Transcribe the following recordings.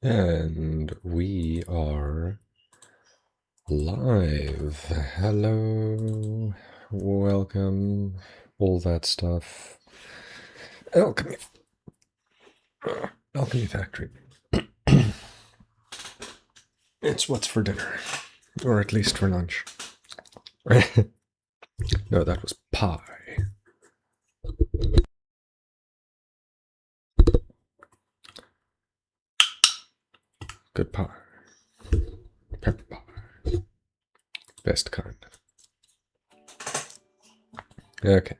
And we are live. Hello, welcome, all that stuff. Alchemy, Alchemy Factory. It's what's for dinner, or at least for lunch. Right? No, that was pie. Good pie. Pepper pie. Best kind. Okay.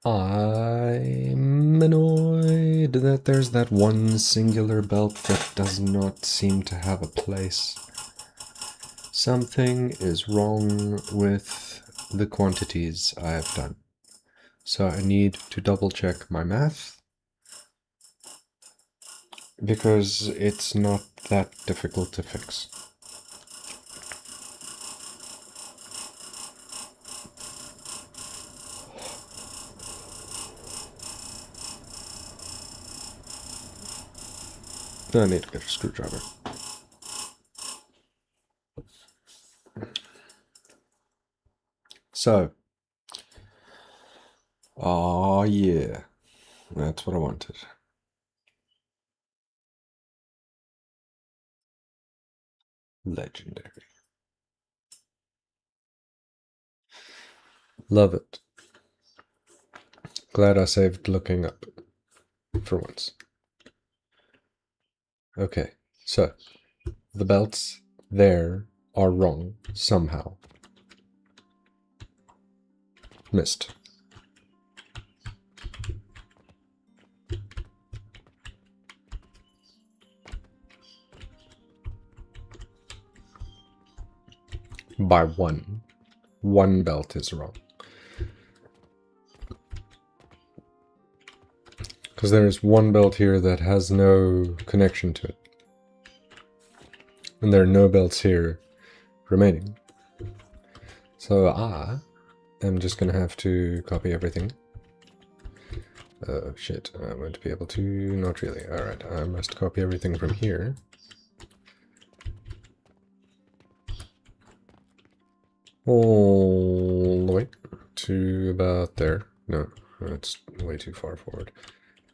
I'm annoyed that there's that one singular belt that does not seem to have a place. Something is wrong with the quantities I have done. So I need to double check my math, because it's not that difficult to fix. I need to get a screwdriver. So, oh yeah, that's what I wanted. Legendary. Love it. Glad I saved looking up for once. Okay, so the belts there are wrong somehow. Missed. By one. One belt is wrong. Because there's one belt here that has no connection to it. And there are no belts here remaining. So I am just going to have to copy everything. Oh shit, I won't be able to... Not really. Alright, I must copy everything from here. All the way to about there. No, that's way too far forward.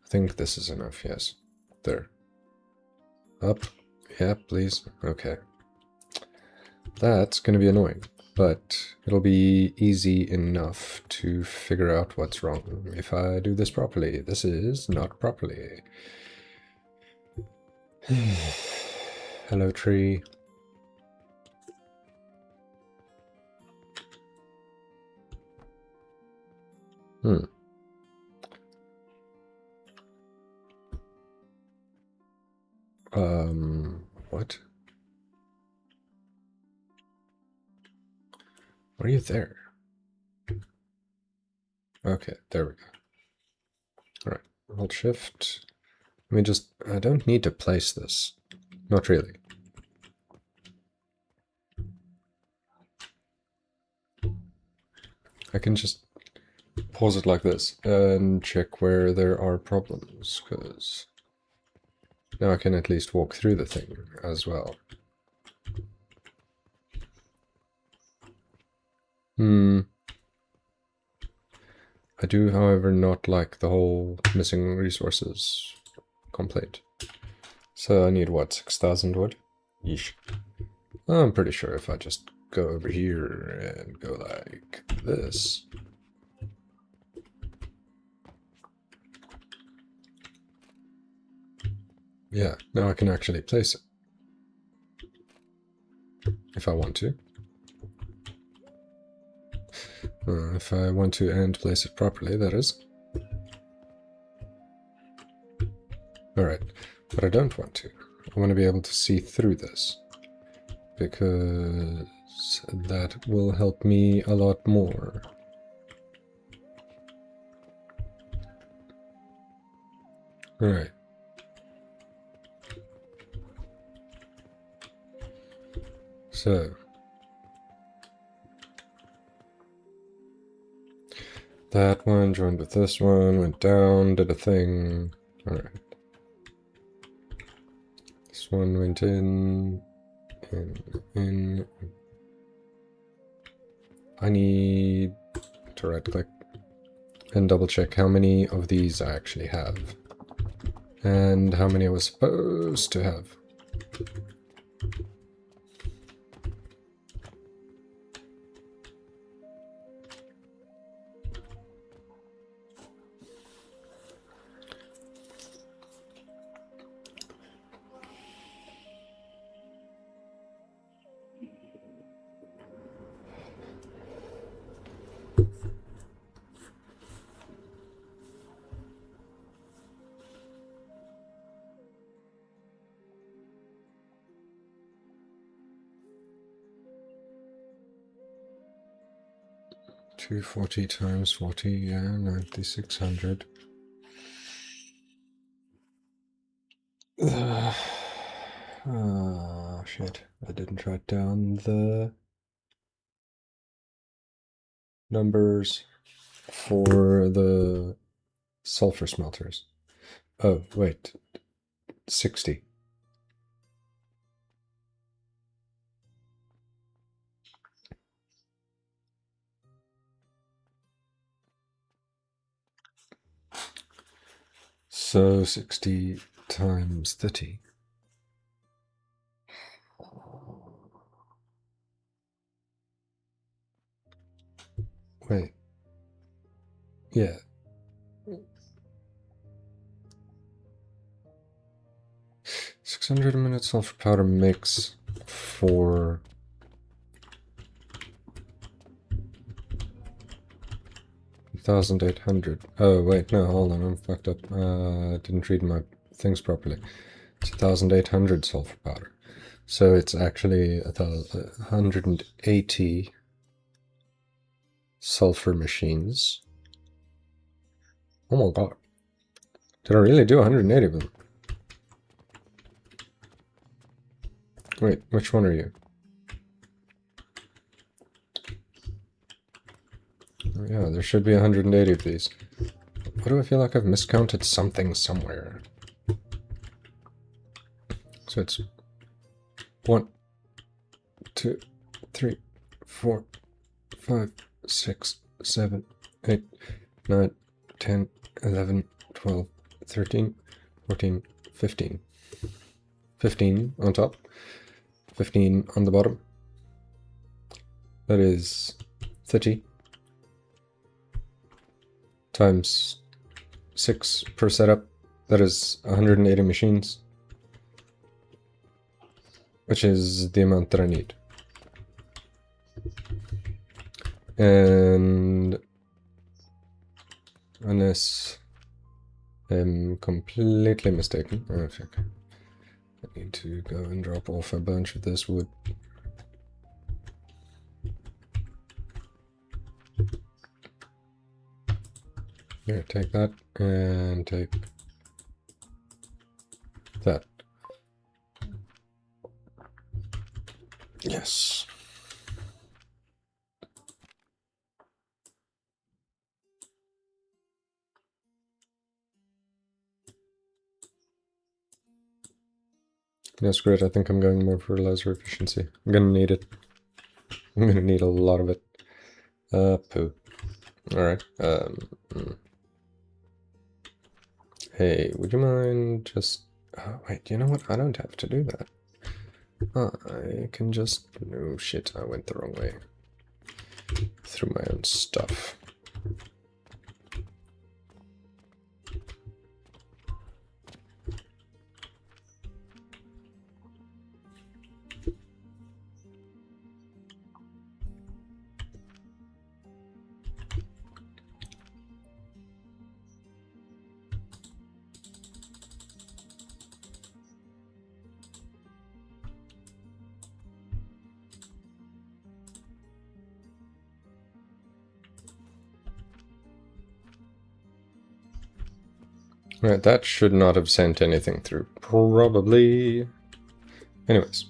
I think this is enough, yes. There. Up. Yeah, please. Okay. That's going to be annoying, but it'll be easy enough to figure out what's wrong if I do this properly. This is not properly. Hello, tree. What? Why are you there? Okay, there we go. Alright, hold shift. Let me just... I don't need to place this. Not really. I can just pause it like this and check where there are problems, because now I can at least walk through the thing as well. I do, however, not like the whole missing resources complaint. So I need, what, 6,000 wood? Yeesh. I'm pretty sure if I just go over here and go like this... Yeah, now I can actually place it. If I want to. If I want to and place it properly, that is. Alright, but I don't want to. I want to be able to see through this, because that will help me a lot more. Alright. So, that one joined with this one, went down, did a thing. Alright. This one went in. I need to right click and double check how many of these I actually have. And how many I was supposed to have. $240 times 40, yeah, 9,600. Shit. I didn't write down the numbers for the sulfur smelters. Oh, wait. 60. So 60 times 30. Wait. Yeah. $600 a minute sulfur powder makes for 1,800. Oh, wait, no, hold on, I'm fucked up. I didn't read my things properly. It's 1,800 sulfur powder. So it's actually 180 sulfur machines. Oh my god. Did I really do 180 of them? Wait, which one are you? Oh, yeah, there should be 180 of these. Why do I feel like I've miscounted something somewhere? So it's 1, 2, 3, 4, 5, 6, 7, 8, 9, 10, 11, 12, 13, 14, 15. 15 on top, 15 on the bottom. That is 30 times 6 per setup. That is 180 machines, which is the amount that I need. And unless I'm completely mistaken, I think I need to go and drop off a bunch of this wood. Here, take that, and take that. Yes. That's great. I think I'm going more fertilizer efficiency. I'm gonna need it. I'm gonna need a lot of it. Poop. Alright. Hey, would you mind just... Oh, wait, you know what? I don't have to do that. I can just... No, shit, I went the wrong way. Through my own stuff. Right, that should not have sent anything through. Probably. Anyways.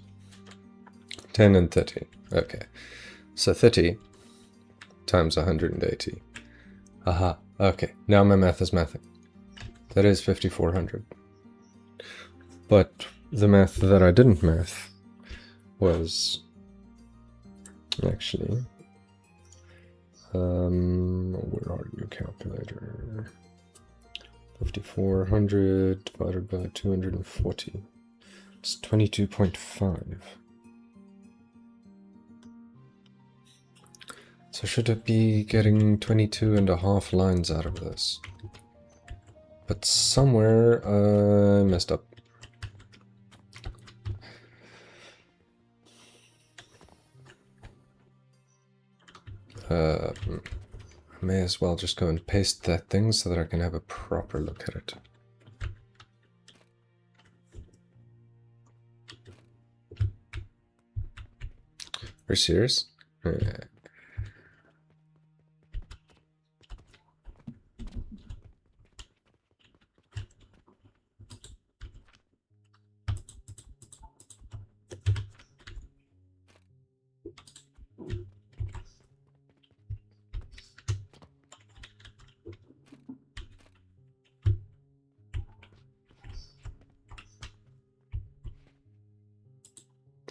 10 and 30. Okay. So 30 times 180. Aha. Okay. Now my math is mathing. That is 5,400. But the math that I didn't math was actually, where are you, calculator? 5400 divided by 240. It's 22.5. So should it be getting 22.5 lines out of this? But somewhere I messed up. May as well just go and paste that thing so that I can have a proper look at it. Are you serious?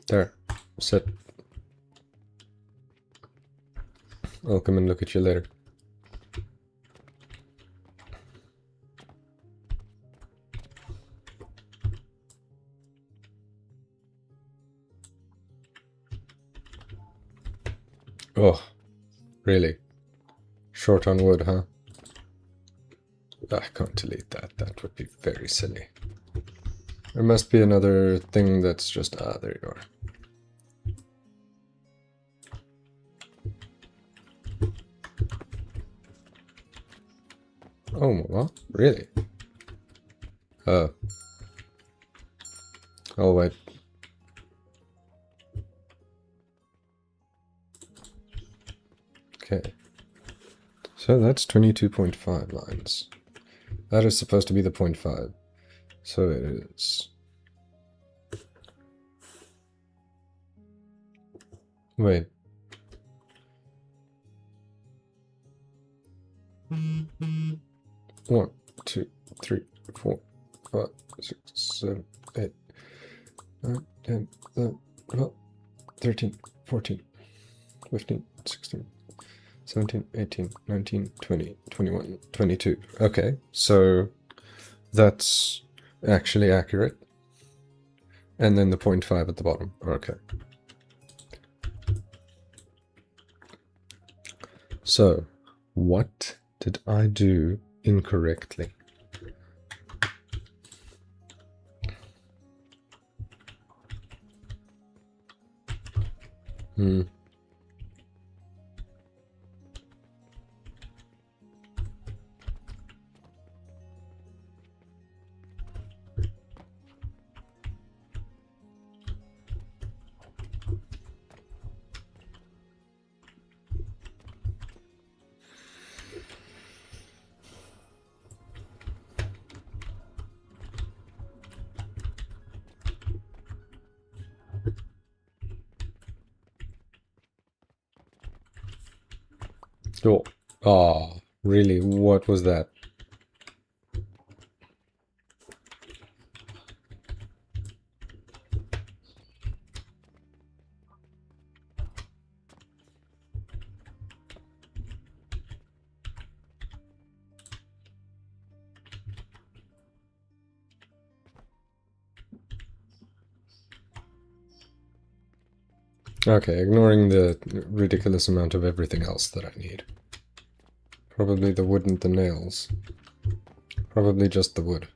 There. Set. I'll come and look at you later. Oh, really? Short on wood, huh? I can't delete that. That would be very silly. There must be another thing that's just... Ah, there you are. Oh, what? Really? Oh, wait. Okay. So that's 22.5 lines. That is supposed to be the 0.5. So it is. Wait. One, two, three, 4, 5, 6, 7, 8, 9, 10, 11, 12, 13, 14, 15, 16, 17, 18, 19, 20, 21, 22. Okay, so that's actually accurate. And then the 0.5 at the bottom. Okay. So, what did I do incorrectly? Oh, oh, really? What was that? Okay, ignoring the ridiculous amount of everything else that I need. Probably the wood and the nails. Probably just the wood.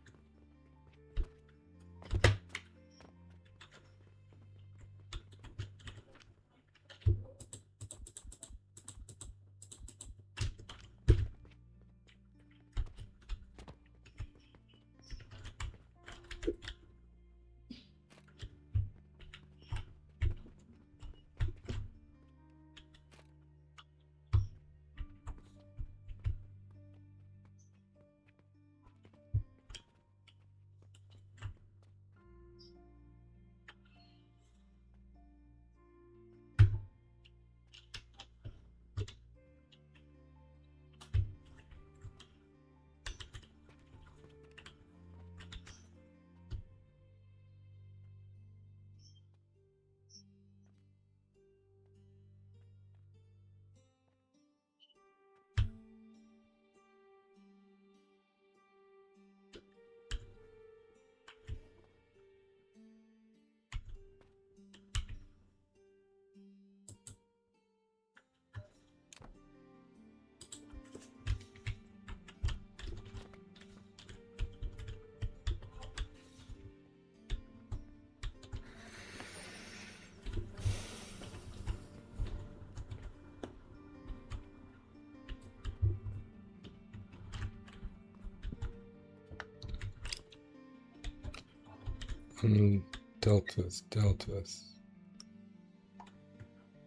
Dealt with, dealt with.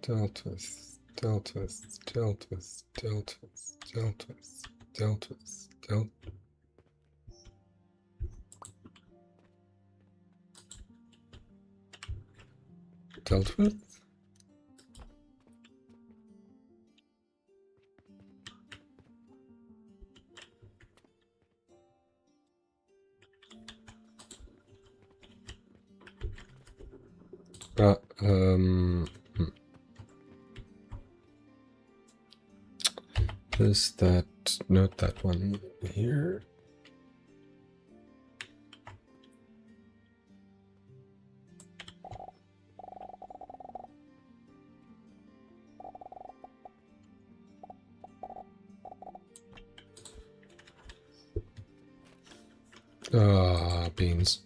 Dealt with, dealt with, dealt with, dealt with, dealt with, dealt with, dealt. Dealt with? Is that, note that one here. Beans.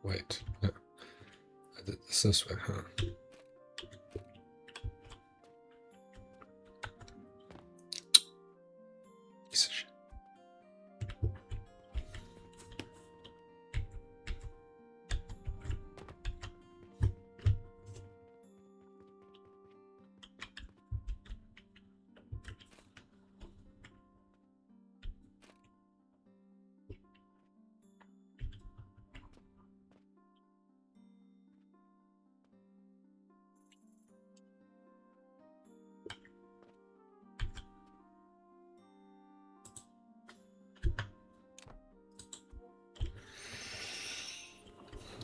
Wait. No. I did this way, huh? Piece of shit.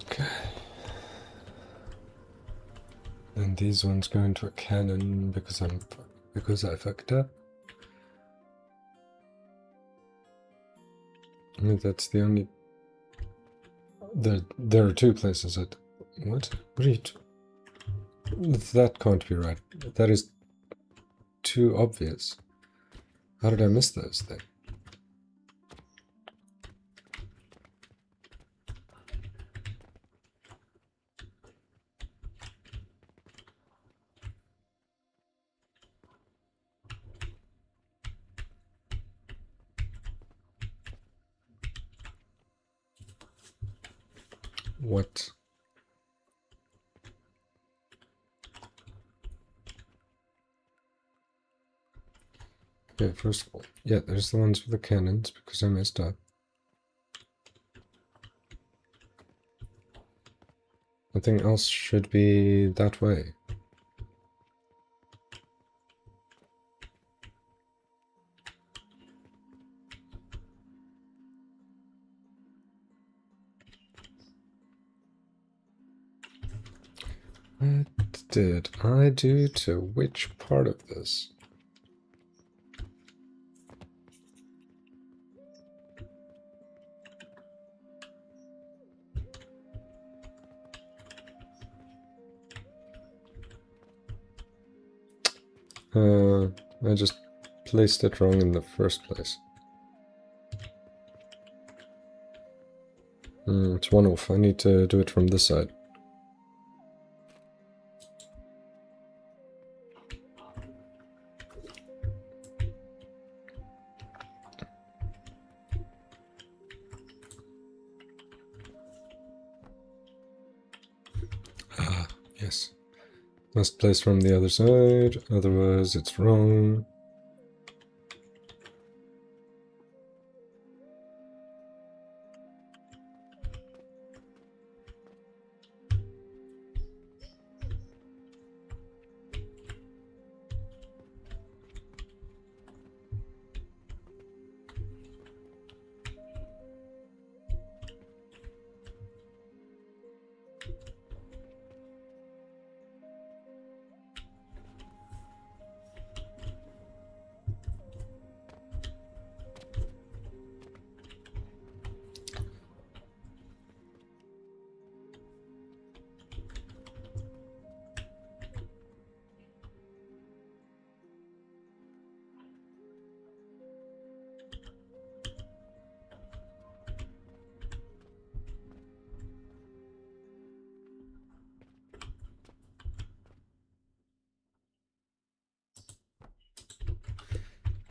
Okay. And these ones go into a cannon because I fucked up. I mean, that's the only. There are two places that. What? What are you? That can't be right. That is too obvious. How did I miss those then? What? Okay, first of all, yeah, there's the ones with the cannons because I messed up. Nothing else should be that way. What did I do to which part of this? I just placed it wrong in the first place. It's one off. I need to do it from this side. Ah, yes. Must place from the other side, otherwise it's wrong.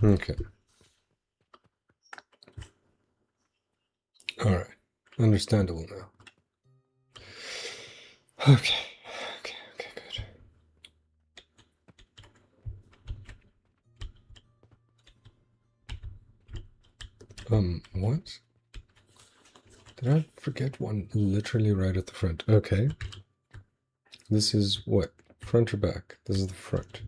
Okay. Alright. Understandable now. Okay. Okay, good. What? Did I forget one literally right at the front? Okay. This is what? Front or back? This is the front.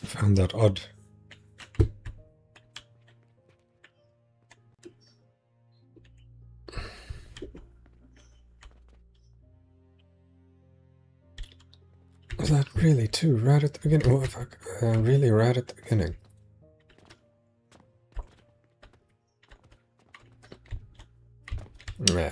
Found that odd. Was that really too right at the beginning? Oh, fuck. Really right at the beginning. Meh.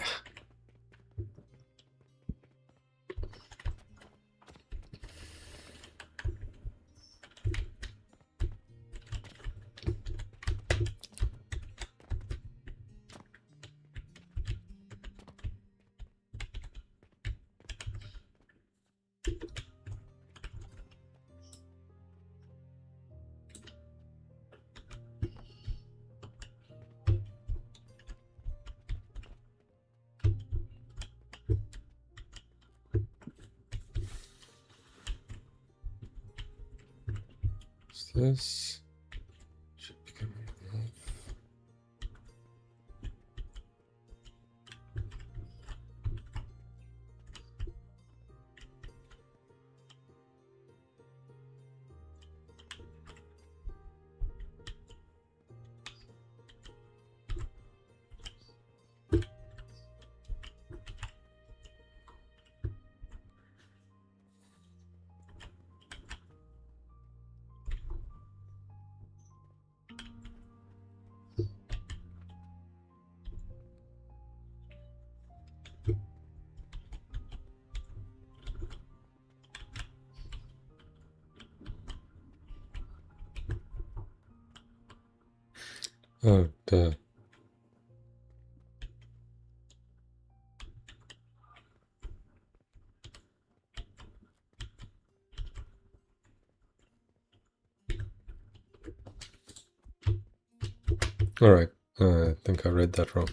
This should be coming off. Oh, duh. Alright, I think I read that wrong.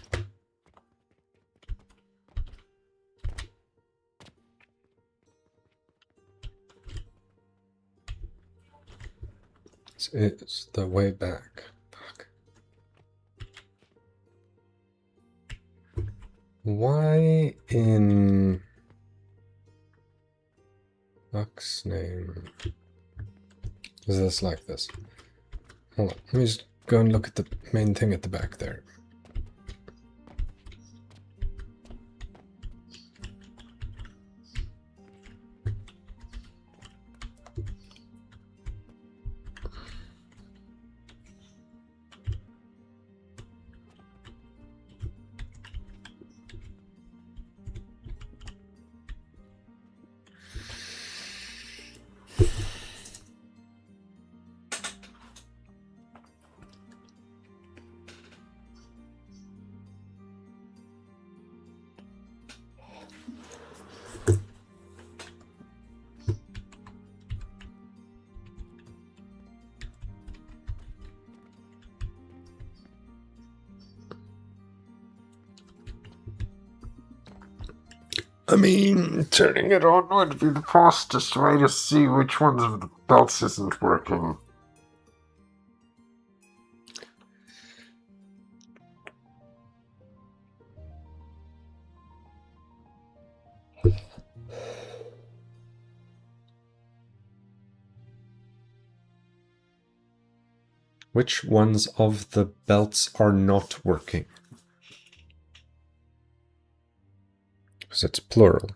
It's the way back. Fuck. Why in fuck's name is this like this? Hold on, let me just go and look at the main thing at the back there. I mean, turning it on would be the fastest way to see which ones of the belts isn't working. Which ones of the belts are not working? Because it's plural.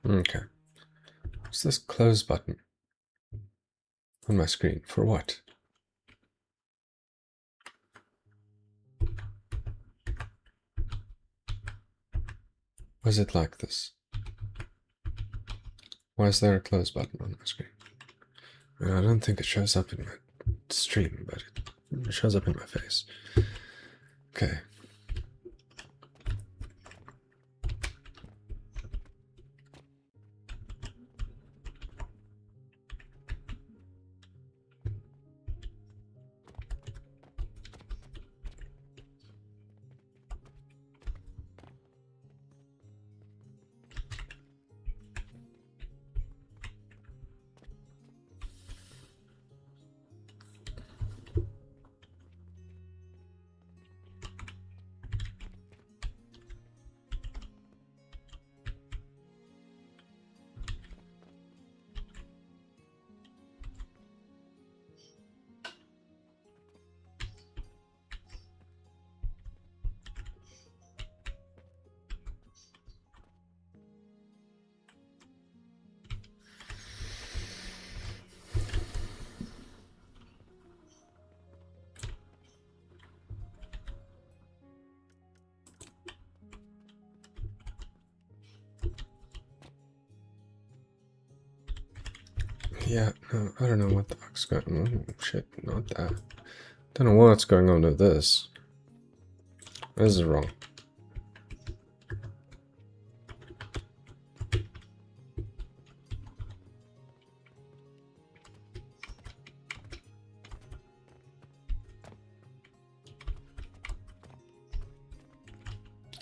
Okay. What's this close button on my screen? For what? Was it like this? Why is there a close button on my screen? I don't think it shows up in my stream, but it shows up in my face. Okay. Yeah, no, I don't know what the fuck's going on. Oh, shit, not that. Don't know what's going on with this. This is wrong.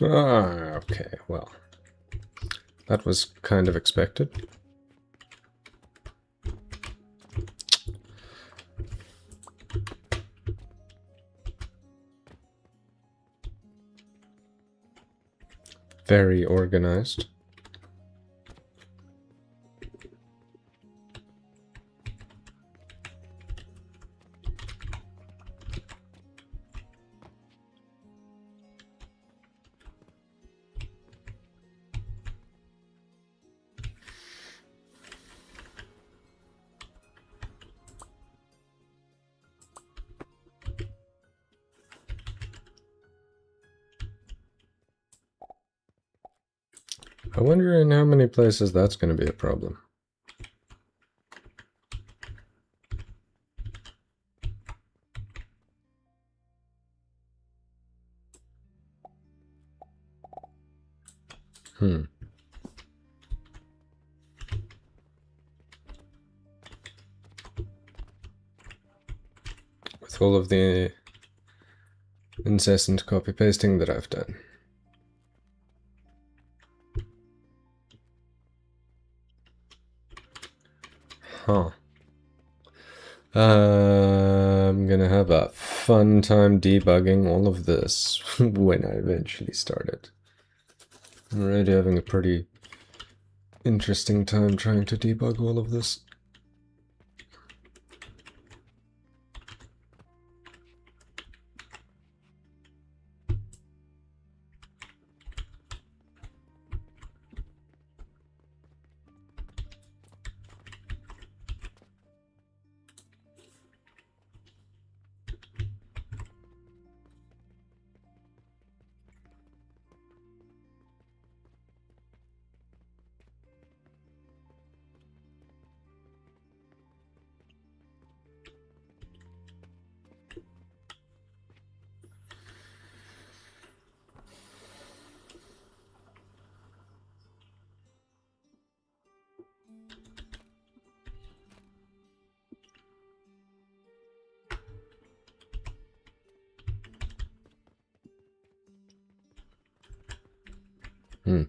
Ah, okay, well. That was kind of expected. Very organized. I wonder in how many places that's going to be a problem. With all of the incessant copy-pasting that I've done. Huh. I'm gonna have a fun time debugging all of this when I eventually start it. I'm already having a pretty interesting time trying to debug all of this. Hmm.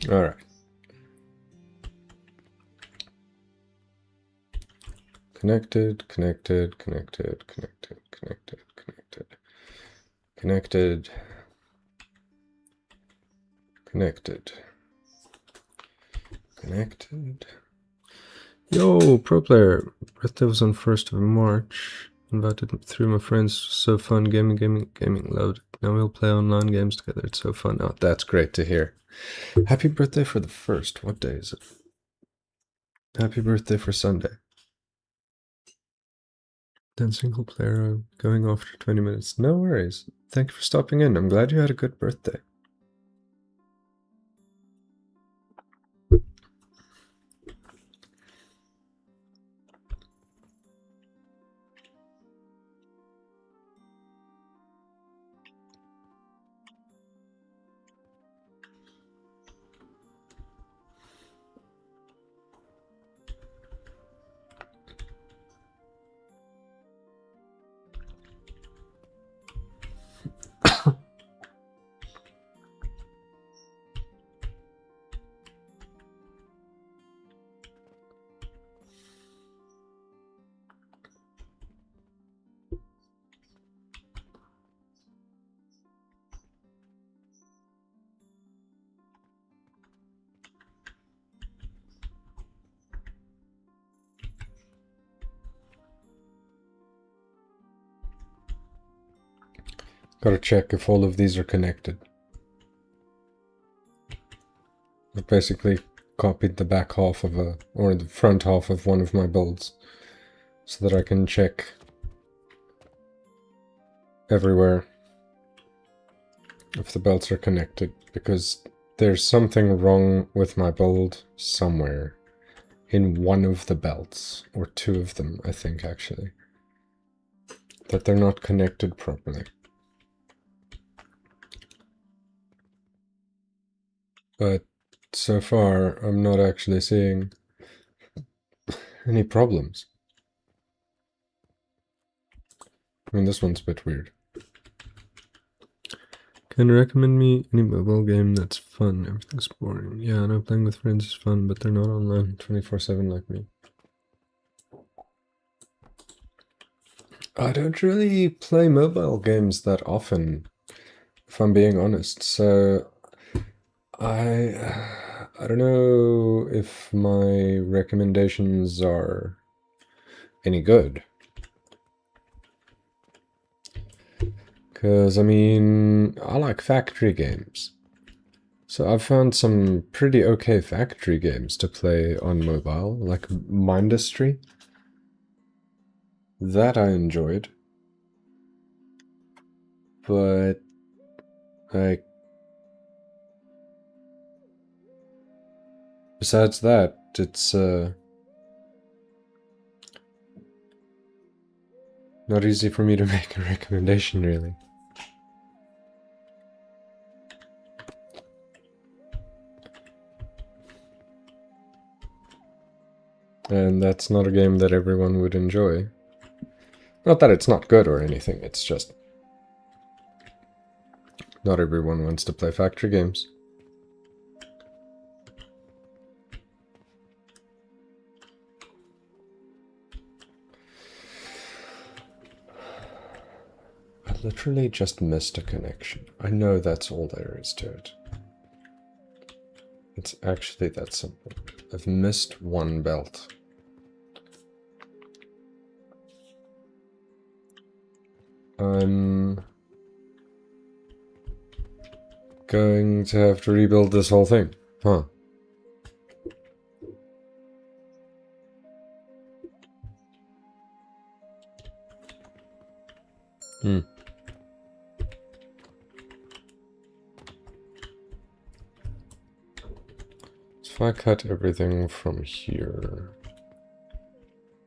Alright. Connected, connected, connected, connected, connected, connected, connected, connected, connected. Yo, pro player. Birthday was on 1st of March. Invited 3 of my friends. So fun. Gaming. Loved it. Now we'll play online games together. It's so fun. Oh, that's great to hear. Happy birthday for the 1st. What day is it? Happy birthday for Sunday. Then single player going off for 20 minutes. No worries. Thank you for stopping in. I'm glad you had a good birthday. Gotta check if all of these are connected. I basically copied the back half of or the front half of one of my builds so that I can check everywhere if the belts are connected, because there's something wrong with my build somewhere in one of the belts, or 2 of them, I think, actually, that they're not connected properly. But so far, I'm not actually seeing any problems. I mean, this one's a bit weird. Can you recommend me any mobile game that's fun? Everything's boring. Yeah, I know playing with friends is fun, but they're not online 24/7 like me. I don't really play mobile games that often, if I'm being honest, so I don't know if my recommendations are any good. Because, I mean, I like factory games. So I've found some pretty okay factory games to play on mobile, like Mindustry. That I enjoyed. But, like, besides that, it's not easy for me to make a recommendation, really. And that's not a game that everyone would enjoy. Not that it's not good or anything, it's just not everyone wants to play factory games. I literally just missed a connection. I know that's all there is to it. It's actually that simple. I've missed one belt. I'm going to have to rebuild this whole thing. Huh. Hmm. So if I cut everything from here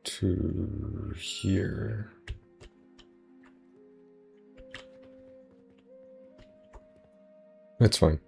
to here... It's fine.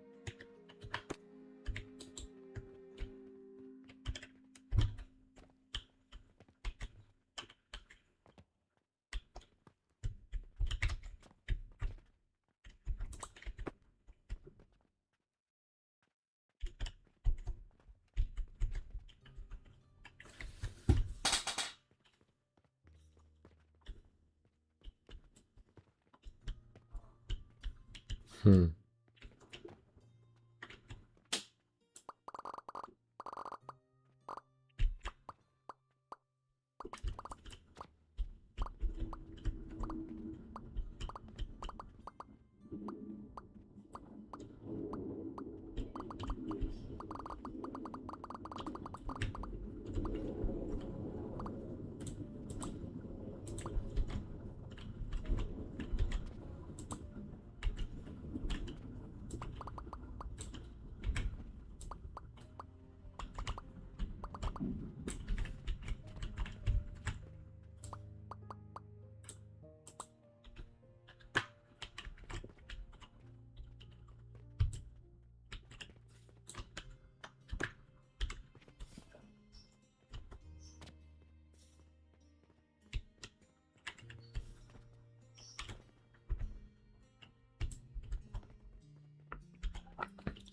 Hmm.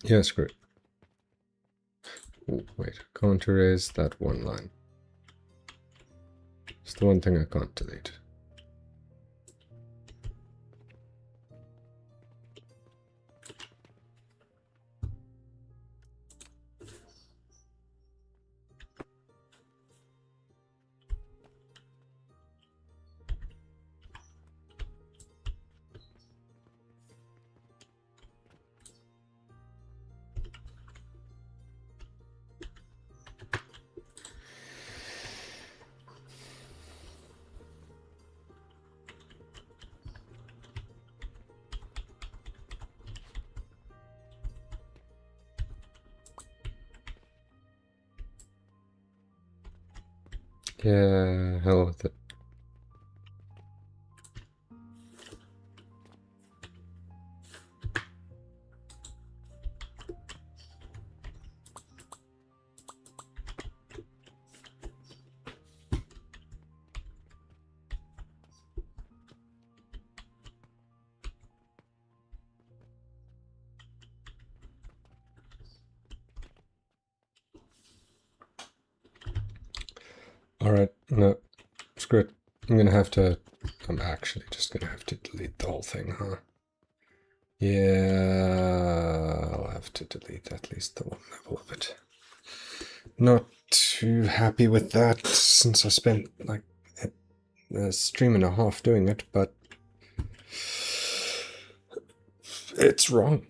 Yes, great. Ooh, wait, can't erase that one line. It's the one thing I can't delete. Yeah, hell with it. Alright, no, screw it. I'm actually just gonna have to delete the whole thing, huh? Yeah, I'll have to delete at least the one level of it. Not too happy with that, since I spent like a stream and a half doing it, but it's wrong.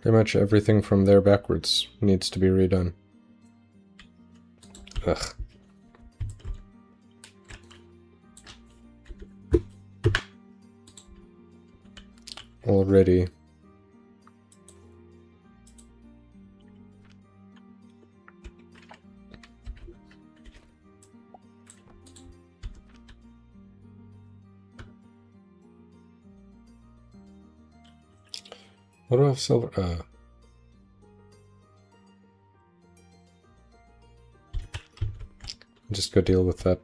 Pretty much everything from there backwards needs to be redone. Ugh. Already. What do I have silver? Just go deal with that.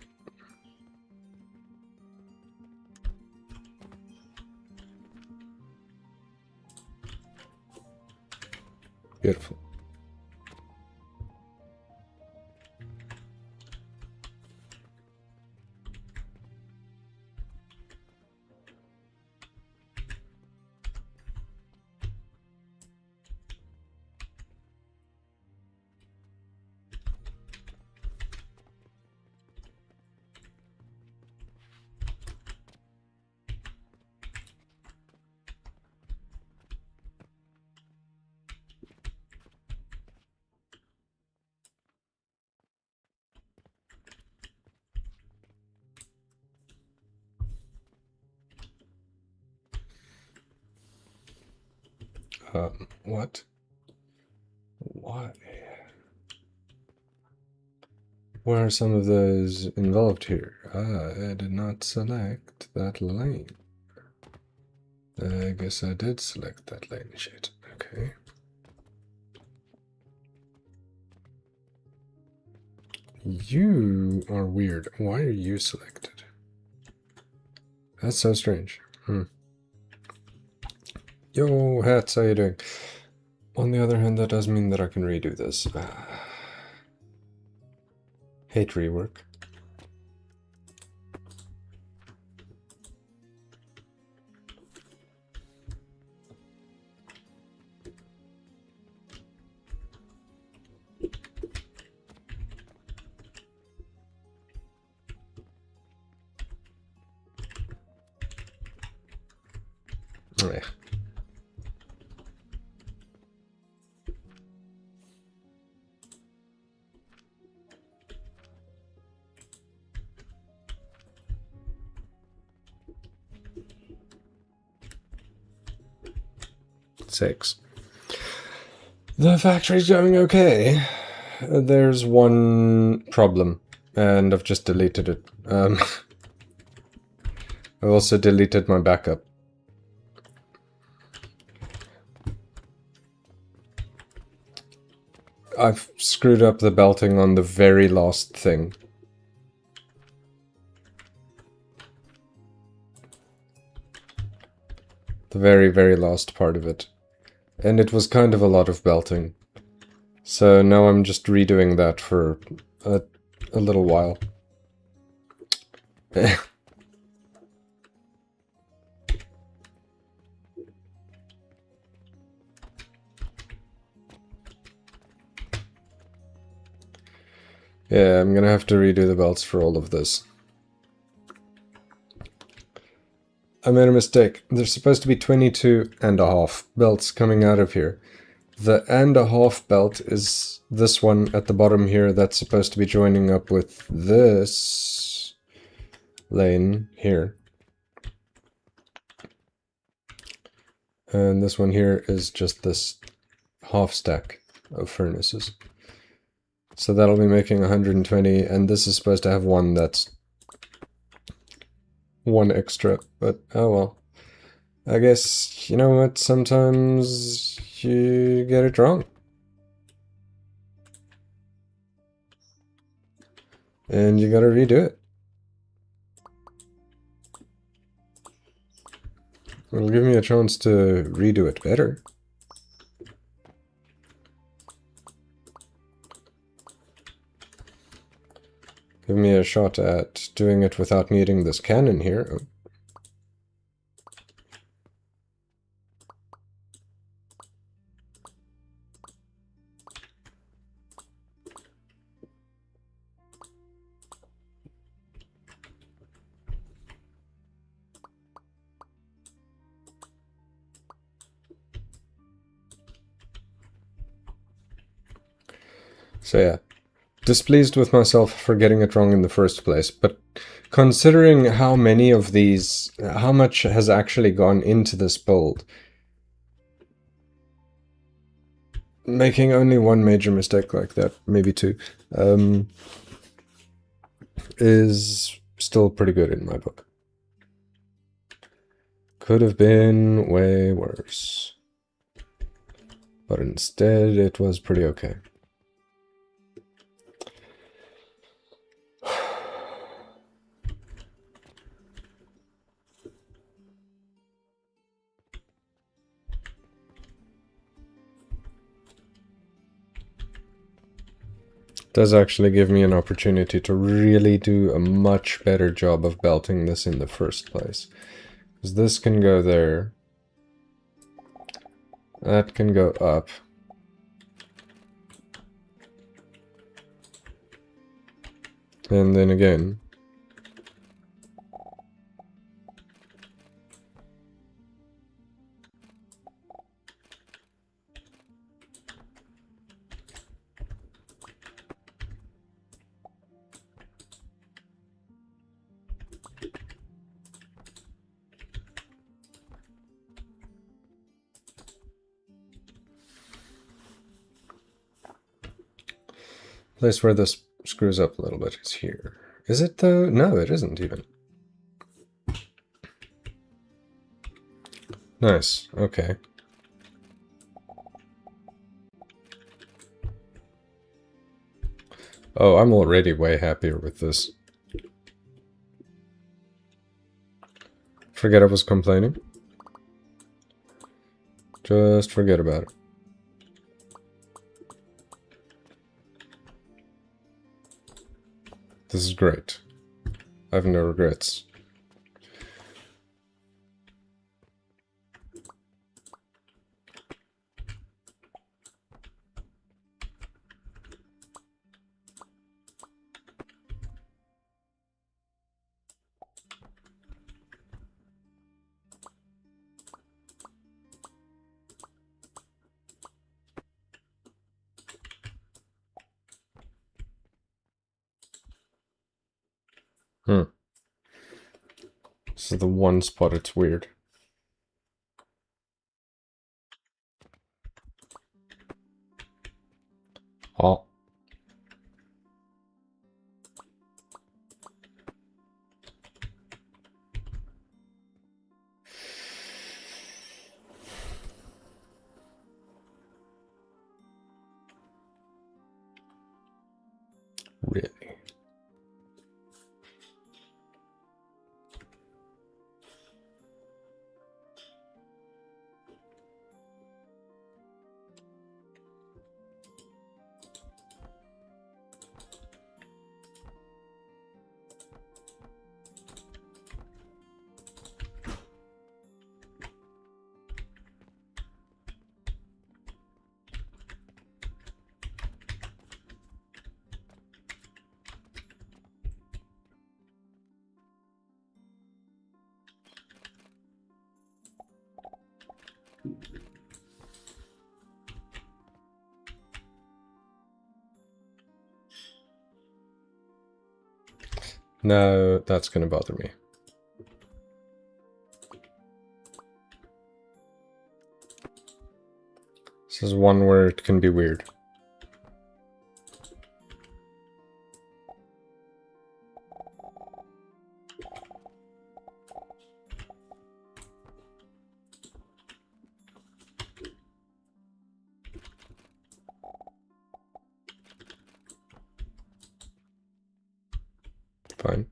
Beautiful. What? Why? Why are some of those involved here? I did not select that lane. I guess I did select that lane. Shit. Okay. You are weird. Why are you selected? That's so strange. Yo, Hats, how you doing? On the other hand, that does mean that I can redo this. Hate rework. Yeah. Six. The factory's going okay. There's one problem, and I've just deleted it. I've also deleted my backup. I've screwed up the belting on the very last thing. The very, very last part of it. And it was kind of a lot of belting. So now I'm just redoing that for a little while. Yeah, I'm gonna have to redo the belts for all of this. I made a mistake. There's supposed to be 22.5 belts coming out of here. The and a half belt is this one at the bottom here that's supposed to be joining up with this lane here. And this one here is just this half stack of furnaces. So that'll be making 120, and this is supposed to have one that's one extra, but oh well. I guess, you know what, sometimes you get it wrong. And you gotta redo it. It'll give me a chance to redo it better. Give me a shot at doing it without needing this cannon here. Oh. So yeah, displeased with myself for getting it wrong in the first place, but considering how many of these, how much has actually gone into this build, making only one major mistake like that, maybe two, is still pretty good in my book. Could have been way worse. But instead, it was pretty okay. Does actually give me an opportunity to really do a much better job of belting this in the first place. Because this can go there. That can go up. And then again. Place where this screws up a little bit is here. Is it though? No, it isn't even. Nice, okay. Oh, I'm already way happier with this. Forget I was complaining. Just forget about it. This is great. I have no regrets. This is the one spot it's weird. Oh. Really? No, that's gonna bother me. This is one where it can be weird. Fine.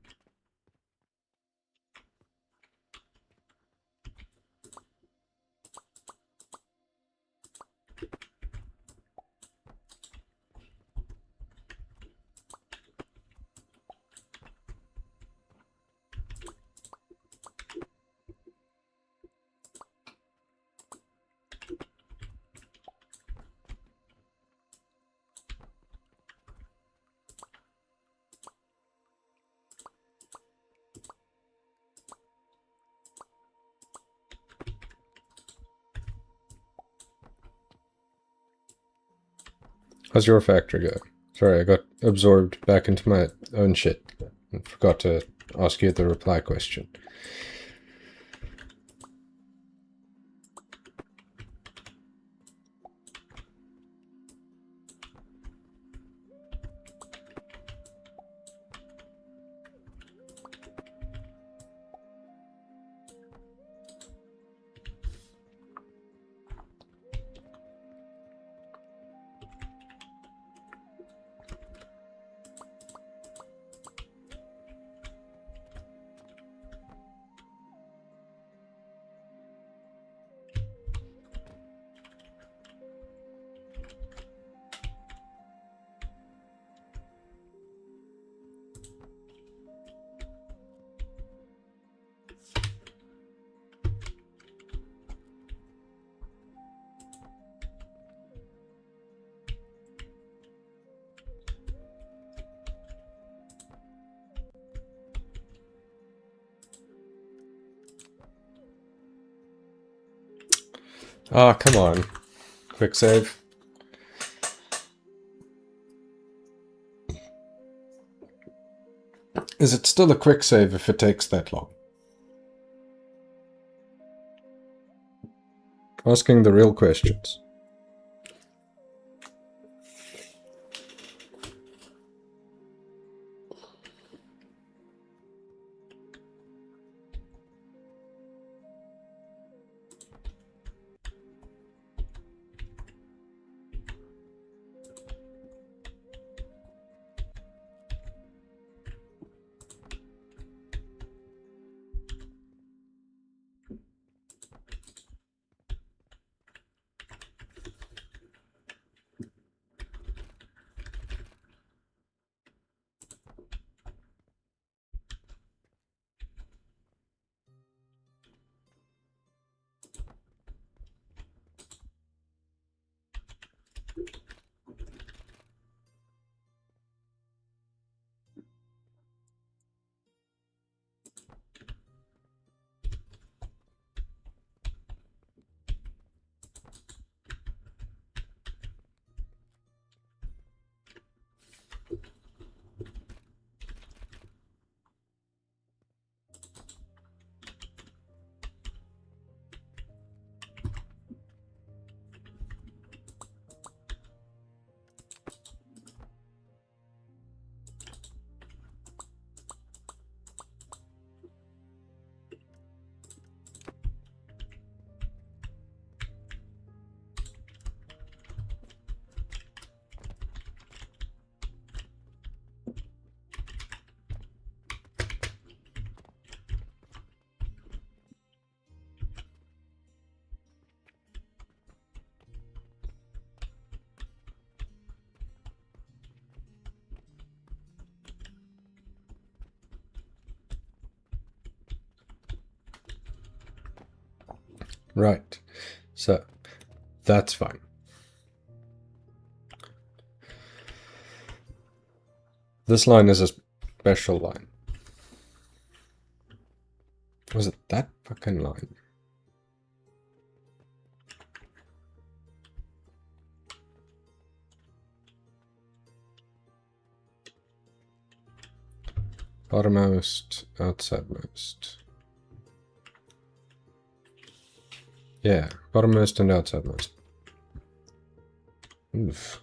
How's your factory going? Sorry, I got absorbed back into my own shit and forgot to ask you the reply question. Ah, come on. Quick save. Is it still a quick save if it takes that long? Asking the real questions. Right. So, that's fine. This line is a special line. Was it that fucking line? Bottommost, outsidemost. Yeah, bottommost and outsidemost. Oof.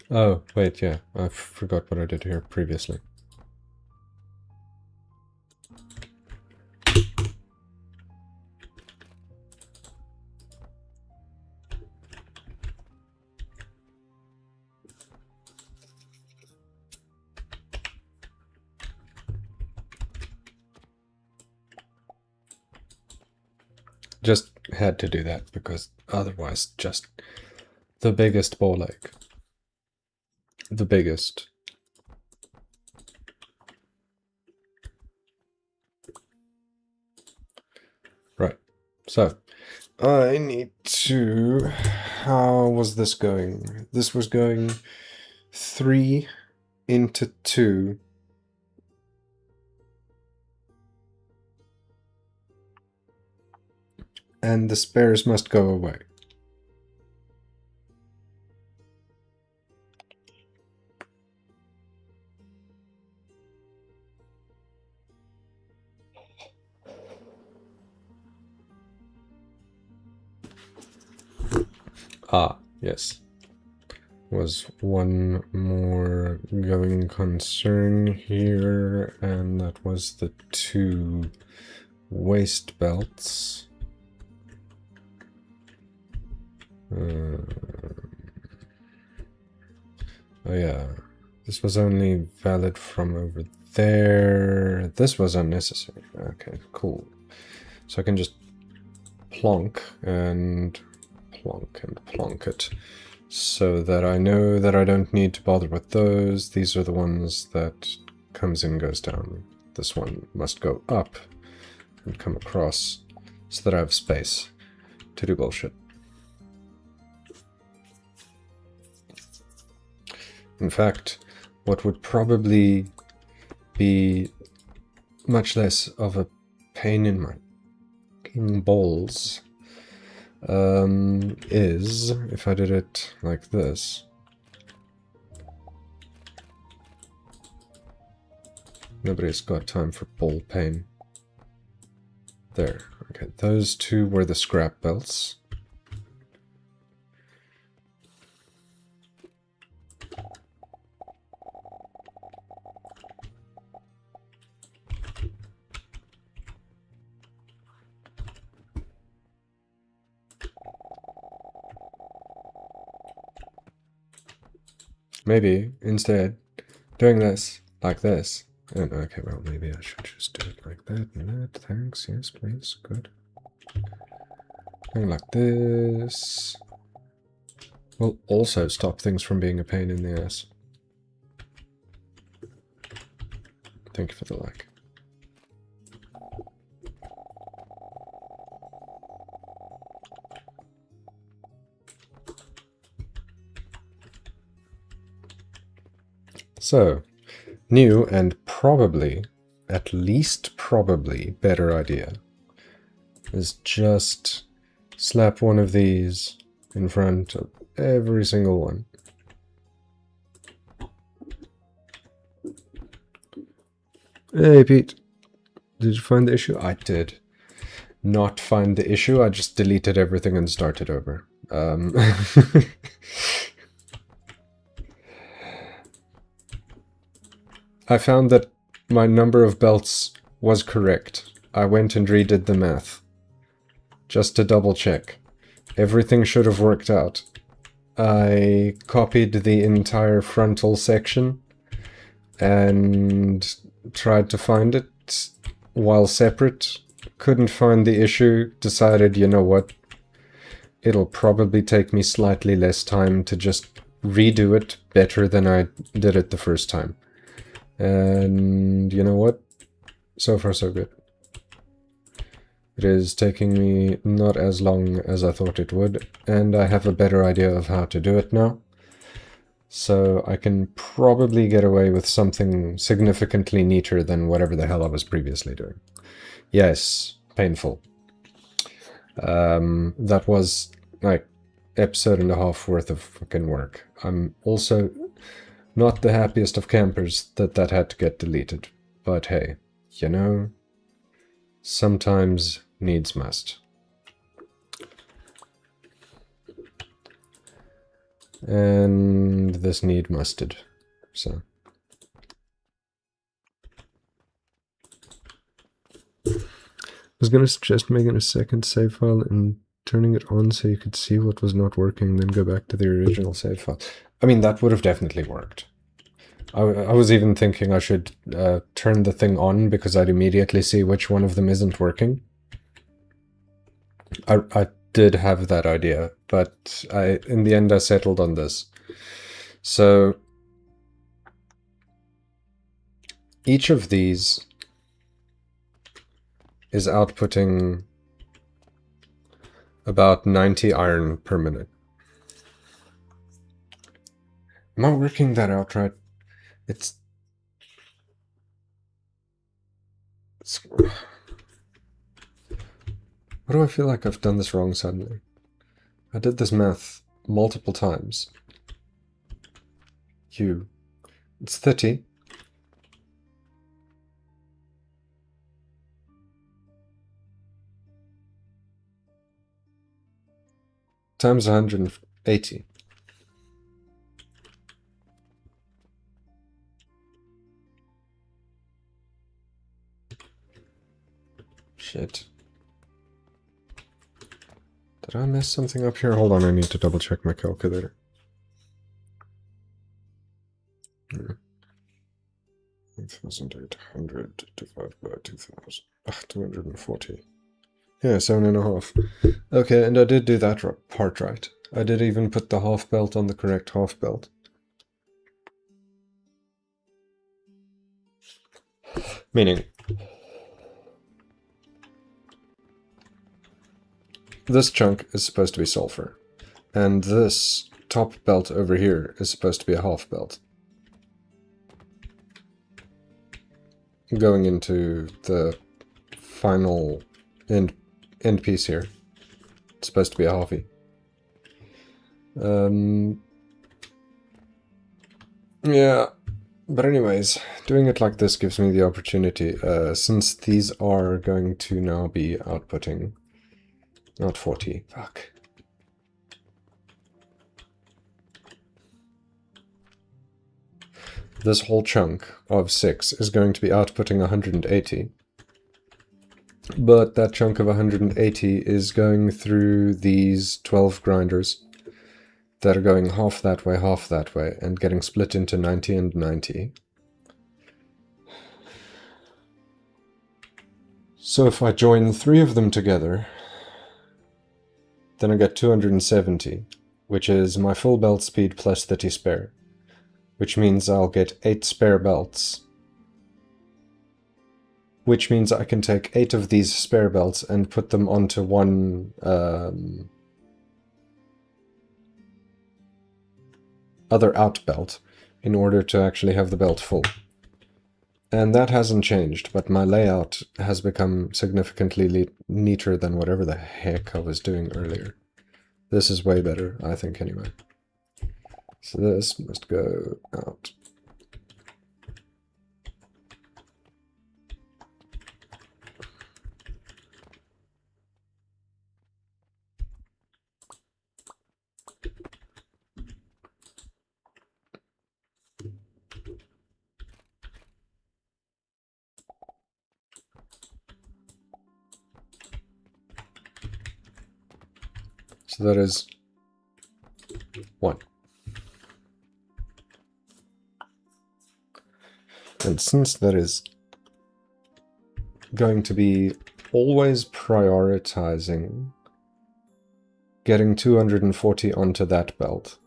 Oh, wait, yeah, I forgot what I did here previously. Just had to do that because otherwise just the biggest ball ache. The biggest. Right. So, I need to... How was this going? This was going 3 into 2. And the spares must go away. Ah, yes. Was one more going concern here, and that was the 2 waist belts. Oh yeah, this was only valid from over there. This was unnecessary. Okay, cool. So I can just plonk and plonk it, so that I know that I don't need to bother with those. These are the ones that comes in, goes down. This one must go up and come across, so that I have space to do bullshit. In fact, what would probably be much less of a pain in my balls is if I did it like this. Nobody's got time for ball pain. There. Okay, those 2 were the scrap belts. Maybe, instead, doing this, like this. And, okay, well, maybe I should just do it like that and that. Thanks, yes, please, good. Going like this will also stop things from being a pain in the ass. Thank you for the like. So, new and probably, at least probably, better idea is just slap one of these in front of every single one. Hey, Pete. Did you find the issue? I did not find the issue. I just deleted everything and started over. I found that my number of belts was correct. I went and redid the math, just to double check. Everything should have worked out. I copied the entire frontal section and tried to find it while separate. Couldn't find the issue, decided, you know what, it'll probably take me slightly less time to just redo it better than I did it the first time. And you know what? So far so good. It is taking me not as long as I thought it would, and I have a better idea of how to do it now. So I can probably get away with something significantly neater than whatever the hell I was previously doing. Yes, painful. That was like episode and a half worth of fucking work. I'm also not the happiest of campers that had to get deleted. But hey, you know, sometimes needs must. And this need musted, so. I was gonna suggest making a second save file and turning it on so you could see what was not working, then go back to the original save file. I mean, that would have definitely worked. I was even thinking I should turn the thing on because I'd immediately see which one of them isn't working. I did have that idea, but in the end I settled on this. So each of these is outputting about 90 iron per minute. Am I working that out right? It's why do I feel like I've done this wrong suddenly? I did this math multiple times. It's 30. Times 180. Shit. Did I mess something up here? Hold on, I need to double check my calculator. 1,800 divided by 2,000. 240. Yeah, 7.5. Okay, and I did do that part right. I did even put the half belt on the correct half belt. Meaning, this chunk is supposed to be sulfur, and this top belt over here is supposed to be a half belt. Going into the final end piece here, it's supposed to be a halfie. Yeah, but anyways, doing it like this gives me the opportunity, since these are going to now be outputting, not 40, fuck. This whole chunk of 6 is going to be outputting 180. But that chunk of 180 is going through these 12 grinders that are going half that way, and getting split into 90 and 90. So if I join 3 of them together, then I get 270, which is my full belt speed plus 30 spare, which means I'll get 8 spare belts, which means I can take 8 of these spare belts and put them onto one other out belt in order to actually have the belt full. And that hasn't changed, but my layout has become significantly neater than whatever the heck I was doing earlier. This is way better, I think, anyway. So this must go out. So that is 1. And since that is going to be always prioritizing getting 240 onto that belt,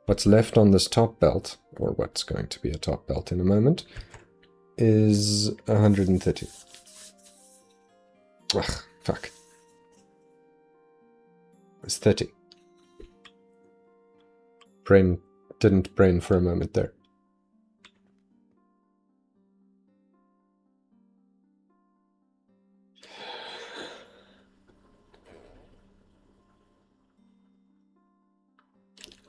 What's left on this top belt, or what's going to be a top belt in a moment, is 130. Ugh, fuck. It's 30. Didn't brain for a moment there.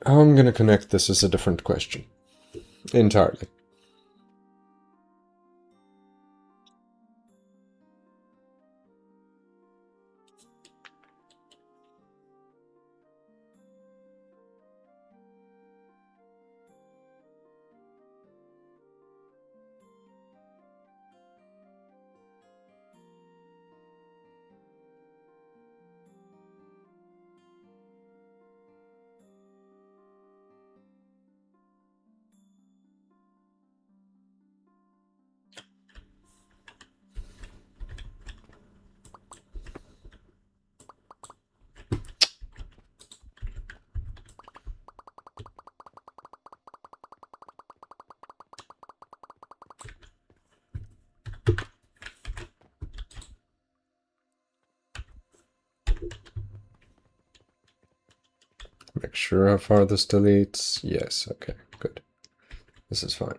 How I'm going to connect this is a different question. Entirely. Make sure how far this deletes. Yes, okay, good. This is fine.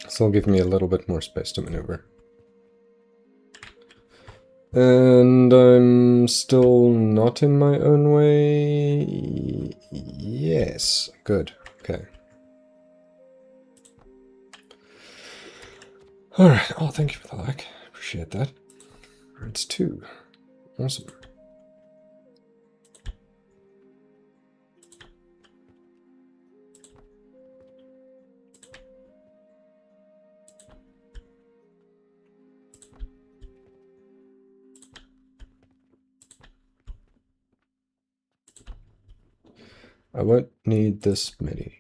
This will give me a little bit more space to maneuver. And I'm still not in my own way. Yes, good. Okay. Alright, oh, thank you for the like. Appreciate that. It's 2. Awesome. I won't need this many.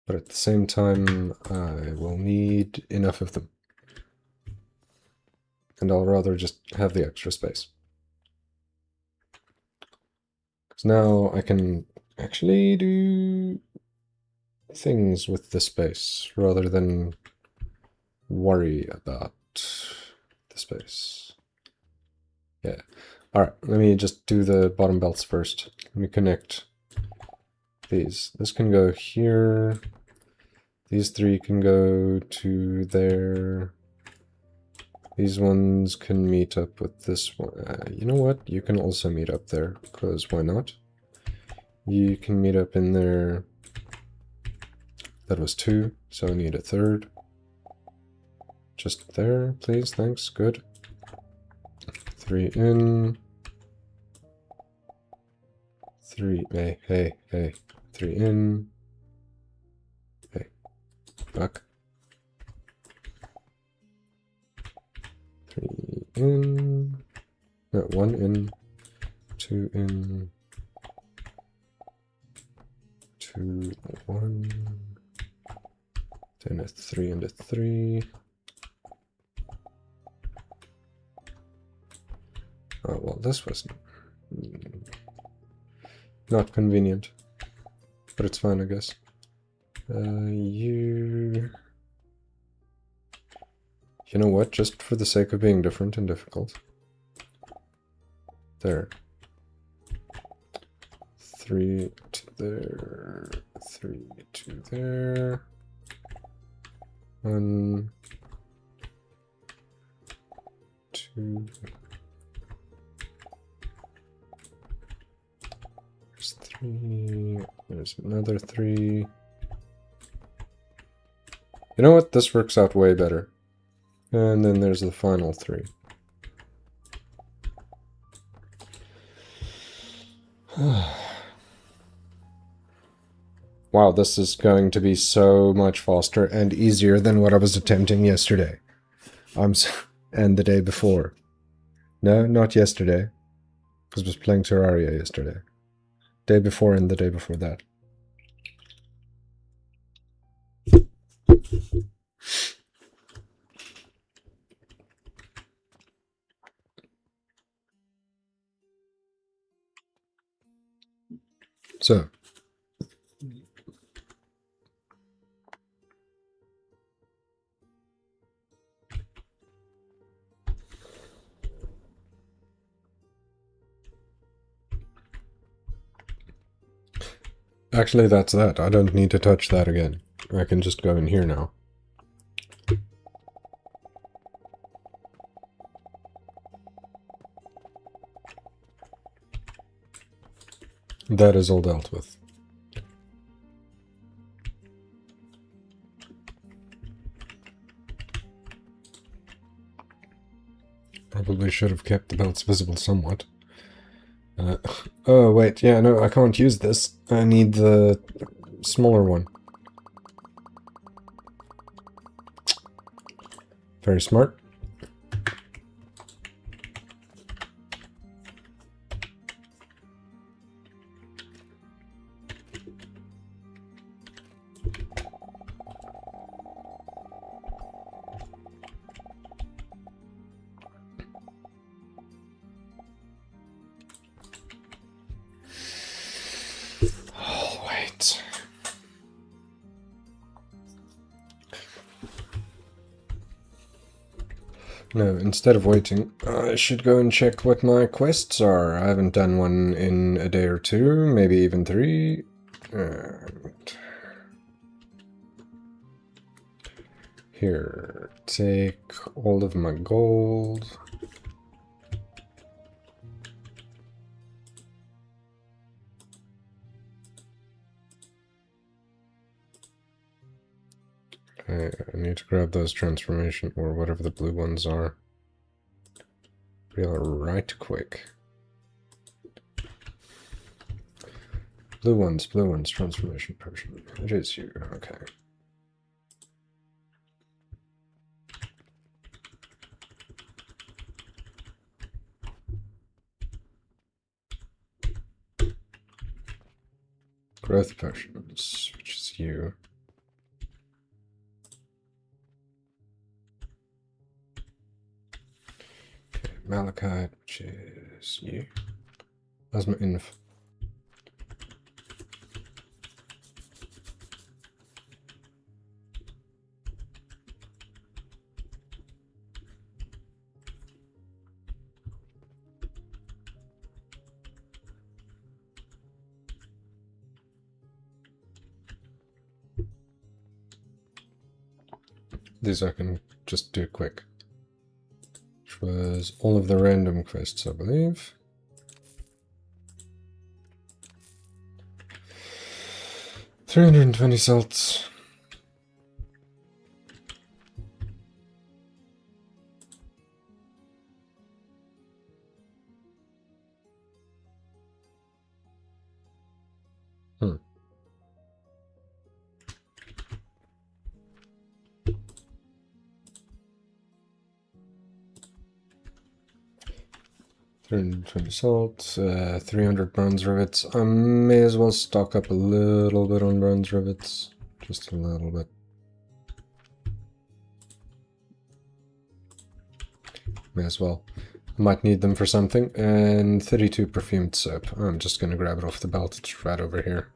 But at the same time, I will need enough of them. And I'll rather just have the extra space. Because now I can actually do things with the space rather than worry about the space. Yeah. Alright, let me just do the bottom belts first. Let me connect these. This can go here. These 3 can go to there. These ones can meet up with this one. You know what? You can also meet up there, because why not? You can meet up in there. That was 2, so I need a 3rd. Just there, please, thanks, good. 3 in. 3, hey, 3 in. Hey, fuck. 3 in. No, 1 in, 2 in, 2, 1, then a 3 and a 3. Oh, well, this was not convenient, but it's fine, I guess. You know what, just for the sake of being different and difficult. There. 3 to there, 3 to there. 1, 2. There's 3. There's another 3. You know what? This works out way better. And then there's the final 3. Wow, this is going to be so much faster and easier than what I was attempting yesterday. And the day before. No, not yesterday. Because I was playing Terraria yesterday. Day before and the day before that. So. Actually, that's that. I don't need to touch that again. I can just go in here now. That is all dealt with. Probably should have kept the belts visible somewhat. Oh, wait, yeah, no, I can't use this. I need the smaller one. Very smart. Oh, wait. No, instead of waiting, I should go and check what my quests are. I haven't done one in a day or 2, maybe even 3. And here, take all of my gold. I need to grab those transformation, or whatever the blue ones are, real right quick. Blue ones, transformation potion. It is you, okay. Growth potions, which is you. Okay, Malachite, which is you. That's my inf. These I can just do quick. Which was all of the random quests, I believe. $320 salts. Hmm. 120 salt, 300 bronze rivets. I may as well stock up a little bit on bronze rivets. Just a little bit. May as well. Might need them for something. And 32 perfumed soap. I'm just gonna grab it off the belt. It's right over here.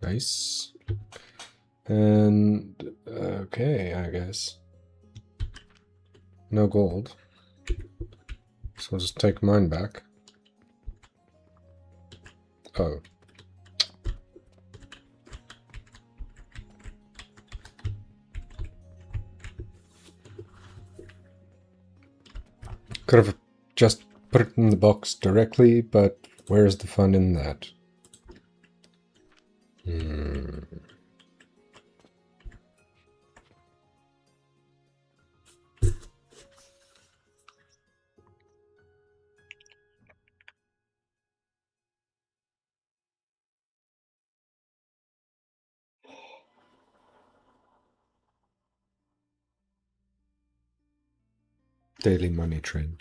Nice. And okay, I guess. No gold. So I'll just take mine back. Oh. Could have just put it in the box directly, but where's the fun in that? Daily money train.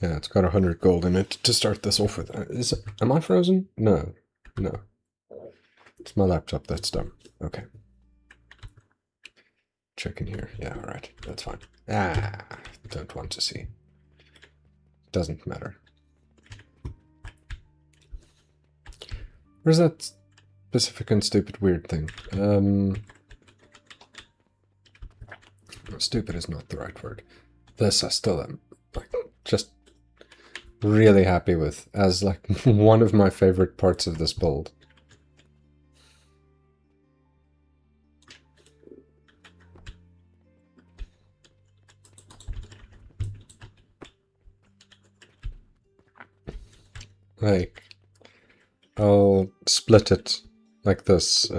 Yeah, it's got 100 gold in it to start this off with. Am I frozen? No. No. It's my laptop that's dumb. Okay. Check in here. Yeah, alright. That's fine. Ah, don't want to see. Doesn't matter. Where's that specific and stupid weird thing? Stupid is not the right word. This I still am, like, just really happy with as, like, one of my favorite parts of this build. Like, I'll split it like this.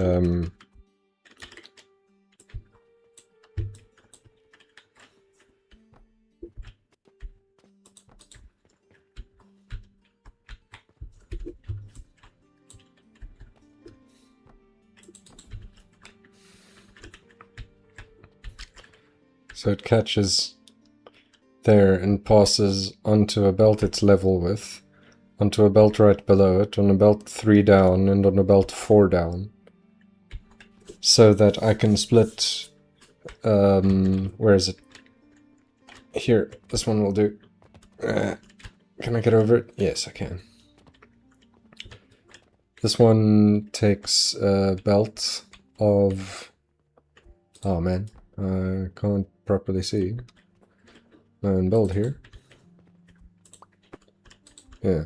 So it catches there and passes onto a belt it's level with, onto a belt right below it, on a belt 3 down, and on a belt 4 down. So that I can split, where is it? Here, this one will do. Can I get over it? Yes, I can. This one takes a belt of... Oh man, I can't properly see my own build here. Yeah.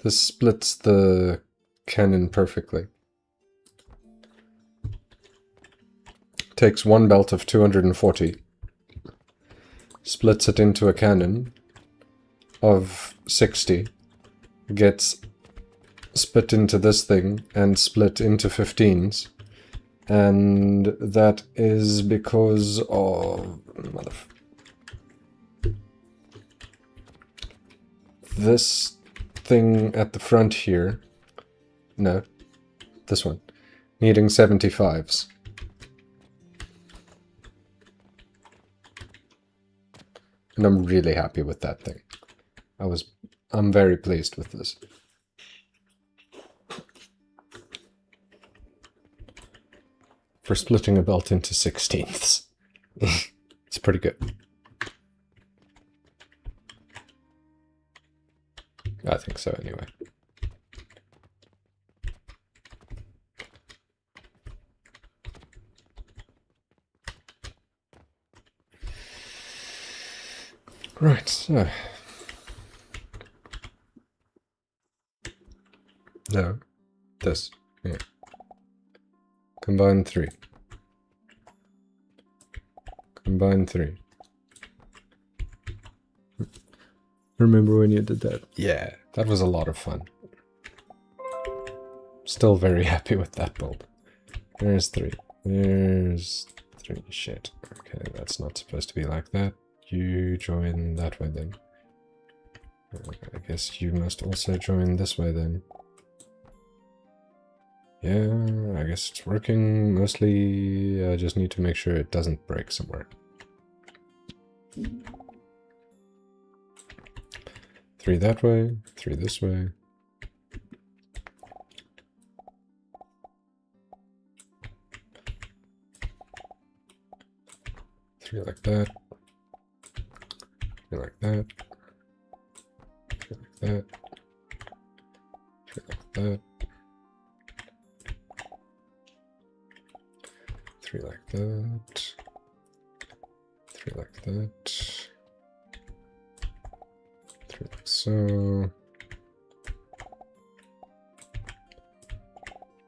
This splits the cannon perfectly. Takes one belt of 240, splits it into a cannon of 60, gets split into this thing and split into 15s, and that is because of this thing at the front here. No, this one needing 75s. And I'm really happy with that thing. I'm very pleased with this. For splitting a belt into 16ths. It's pretty good. I think so anyway. Right, so... No. This. Yeah. Combine 3. Combine 3. Remember when you did that? Yeah. That was a lot of fun. Still very happy with that build. There's 3. There's 3. Shit. Okay, that's not supposed to be like that. You join that way then. I guess you must also join this way then. Yeah, I guess it's working. Mostly, I just need to make sure it doesn't break somewhere. 3 that way, 3 this way. Three like that. 3 like that. 3 like that. 3 like that. 3 like that. 3 like that. 3 like so.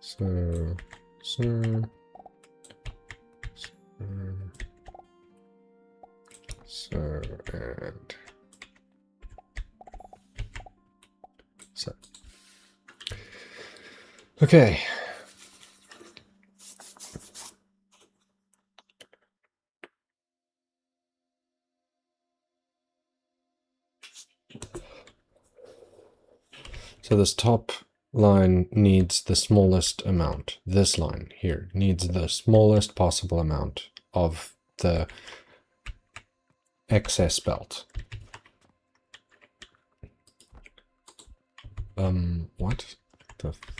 So. So. So, and so. Okay. So this top line needs the smallest amount. This line here needs the smallest possible amount of the excess belt. What the fuck?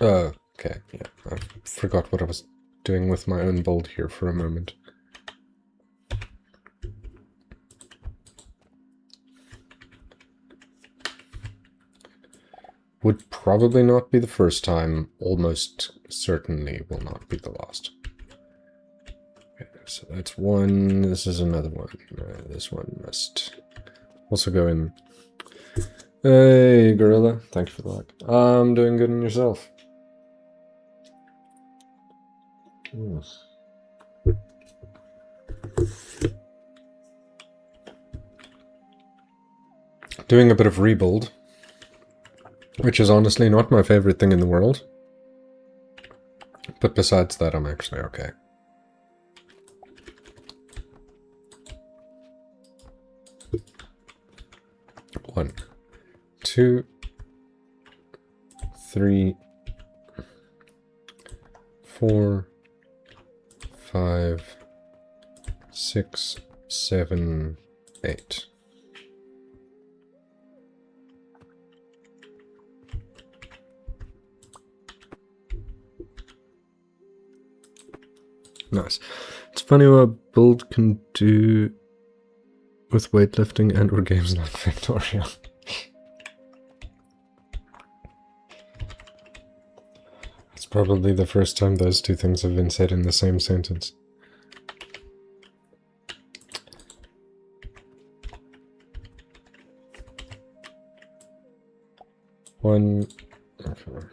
Okay, yeah, I forgot what I was doing with my own build here for a moment. Would probably not be the first time, almost certainly will not be the last. Okay, so that's 1, this is another one. This one must also go in. Hey, Gorilla, thank you for the like. I'm doing good in yourself. Yes. Doing a bit of rebuild, which is honestly not my favorite thing in the world. But besides that, I'm actually okay. One, 2, 3, 4, 5, 6, 7, 8. Nice. It's funny what a build can do with weightlifting and or games like Victoria. It's probably the first time those two things have been said in the same sentence. One. Okay.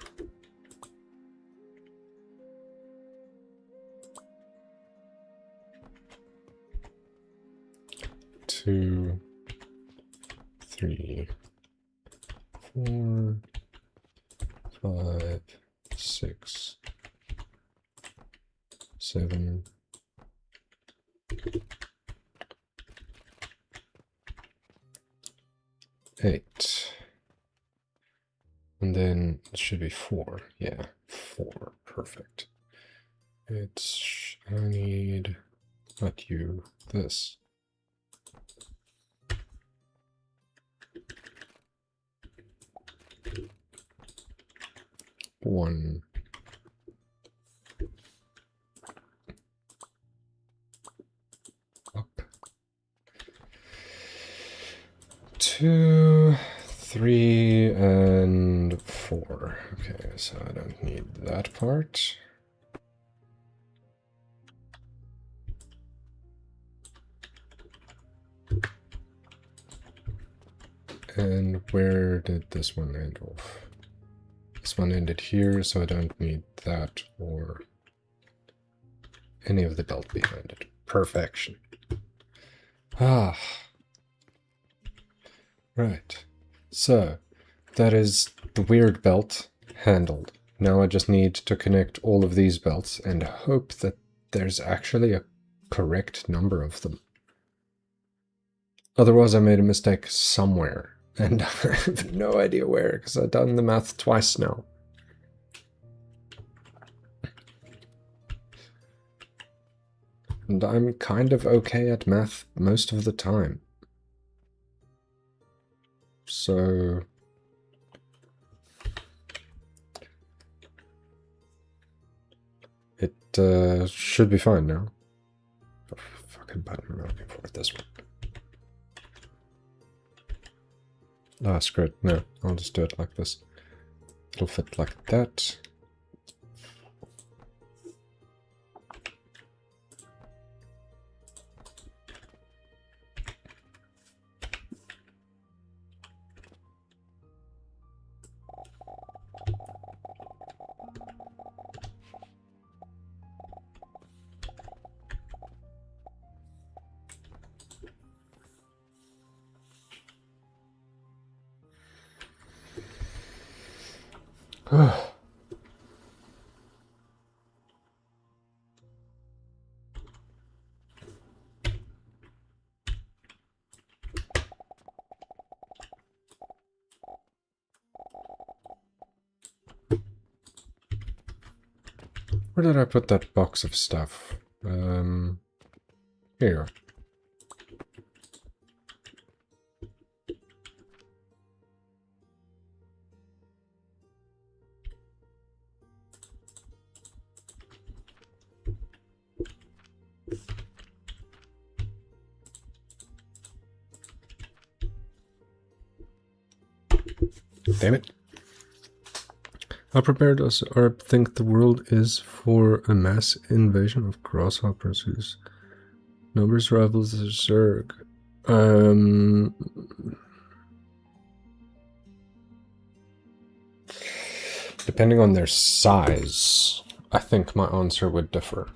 2, 3, 4, 5, 6, 7, 8. And then it should be 4. Yeah, 4. Perfect. I need, not you, this. One. Up. 2, 3, and 4. Okay, so I don't need that part. And where did this one end off? this one ended here, so I don't need that or any of the belt behind it. Perfection. Ah. Right. So, that is the weird belt handled. Now I just need to connect all of these belts and hope that there's actually a correct number of them. Otherwise I made a mistake somewhere, and I have no idea where, because I've done the math twice now. And I'm kind of okay at math most of the time. So... it should be fine now. Oh, fucking button I'm looking for it, this one. Ah, screw it. No, I'll just do it like this. It'll fit like that. Where did I put that box of stuff? Here. Damn it. How prepared does Arb think the world is for a mass invasion of grasshoppers whose numbers rivals the Zerg? Depending on their size, I think my answer would differ.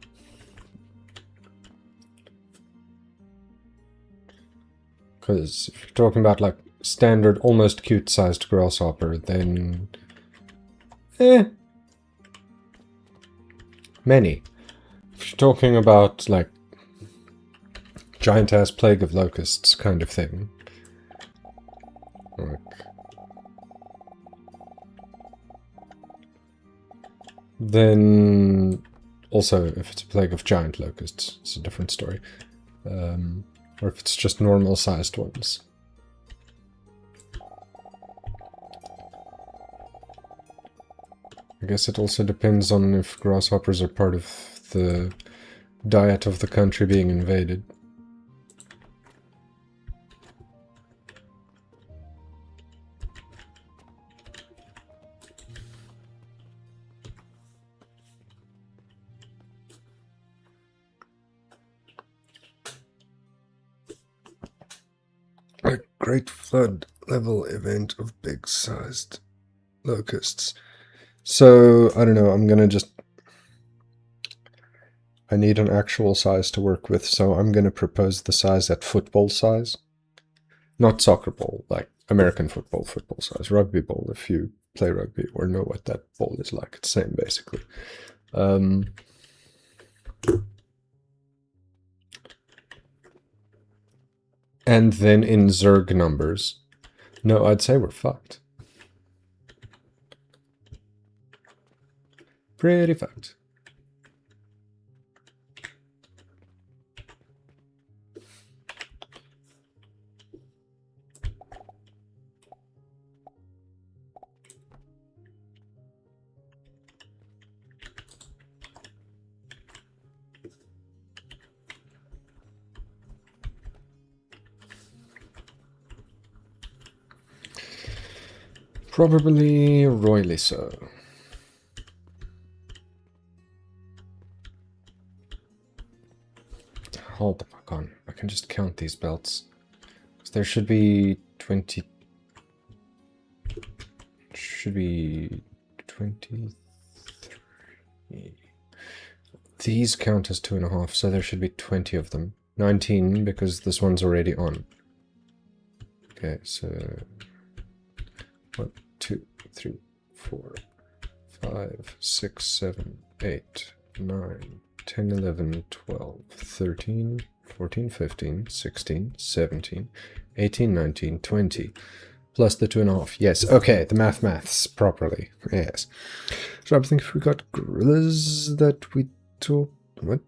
Because if you're talking about like standard, almost cute-sized grasshopper, then... many. If you're talking about like giant-ass plague of locusts kind of thing, like, then also if it's a plague of giant locusts, it's a different story. Or if it's just normal-sized ones. I guess it also depends on if grasshoppers are part of the diet of the country being invaded. A great flood level event of big-sized locusts. So, I don't know, I'm gonna just... I need an actual size to work with, so I'm gonna propose the size at football size. Not soccer ball, like American football size. Rugby ball, if you play rugby or know what that ball is like. It's the same, basically. And then in Zerg numbers. No, I'd say we're fucked. Pretty fucked. Probably royally so. Hold the fuck on. I can just count these belts. Because there should be 20... Should be 23. These count as 2.5, so there should be 20 of them. 19 because this one's already on. Okay, so 1, 2, 3, 4, 5, 6, 7, 8, 9, 10, 11, 12, 13, 14, 15, 16, 17, 18, 19, 20. Plus the 2.5. Yes, okay, the maths properly. Yes. So I think if we got gorillas that we talked... What?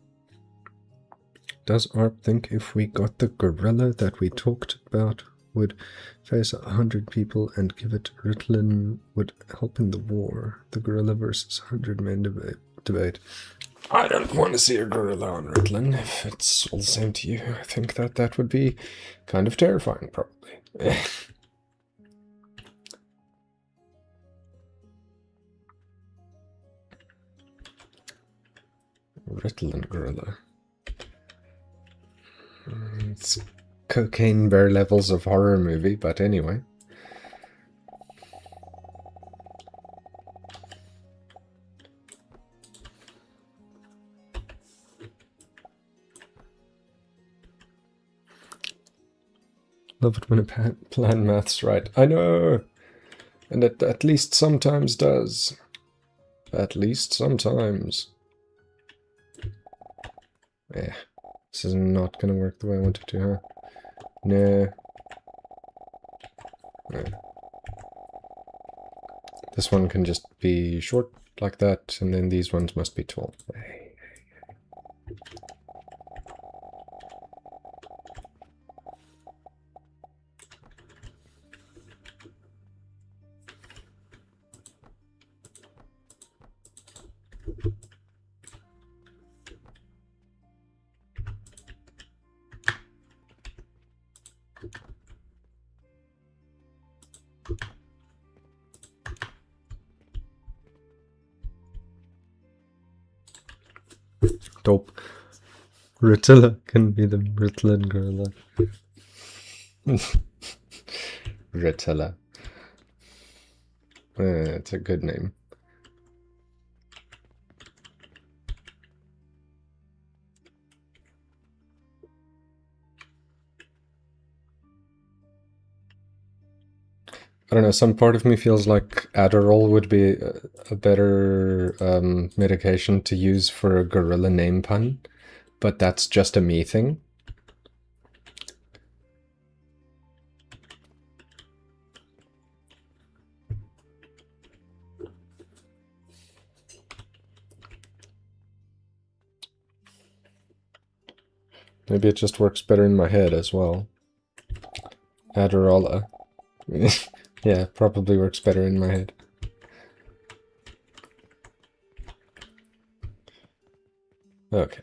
Does ARP think if we got the gorilla that we talked about would face 100 people and give it Ritalin would help in the war? The gorilla versus 100 men debate. I don't want to see a gorilla on Ritalin. If it's all the same to you, I think that would be kind of terrifying, probably. Ritalin gorilla. It's cocaine bear levels of horror movie, but anyway. Love it when a plan maths right. I know! And it at least sometimes does. At least sometimes. Yeah. This is not gonna work the way I want it to, huh? No. No. This one can just be short like that, and then these ones must be tall. Dope. Ritalin can be the Ritalin gorilla. Ritalin. It's a good name. I don't know, some part of me feels like Adderall would be a better medication to use for a gorilla name pun, but that's just a me thing. Maybe it just works better in my head as well. Adderall. Yeah, probably works better in my head. Okay.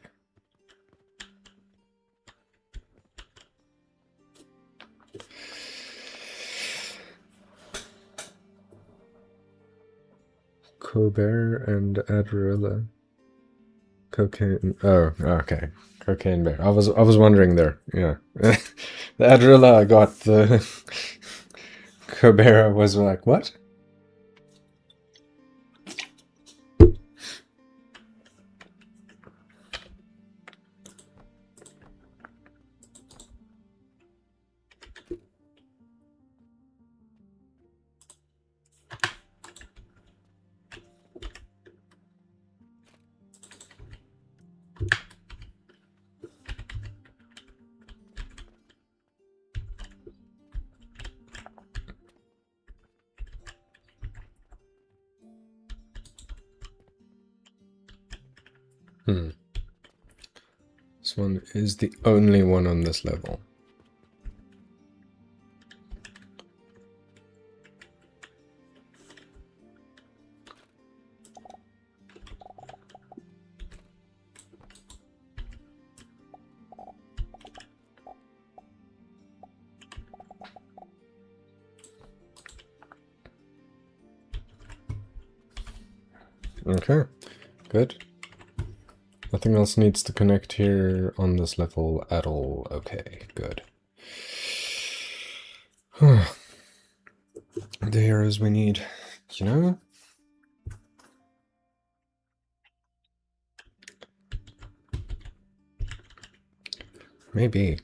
Colbert and Adderall. Cocaine. Oh, okay. Cocaine bear. I was wondering there. Yeah. The Adderall I got, the Colbert was like, what? This one is the only one on this level. Okay, good. Nothing else needs to connect here on this level at all. Okay, good. The heroes we need, you know? Maybe.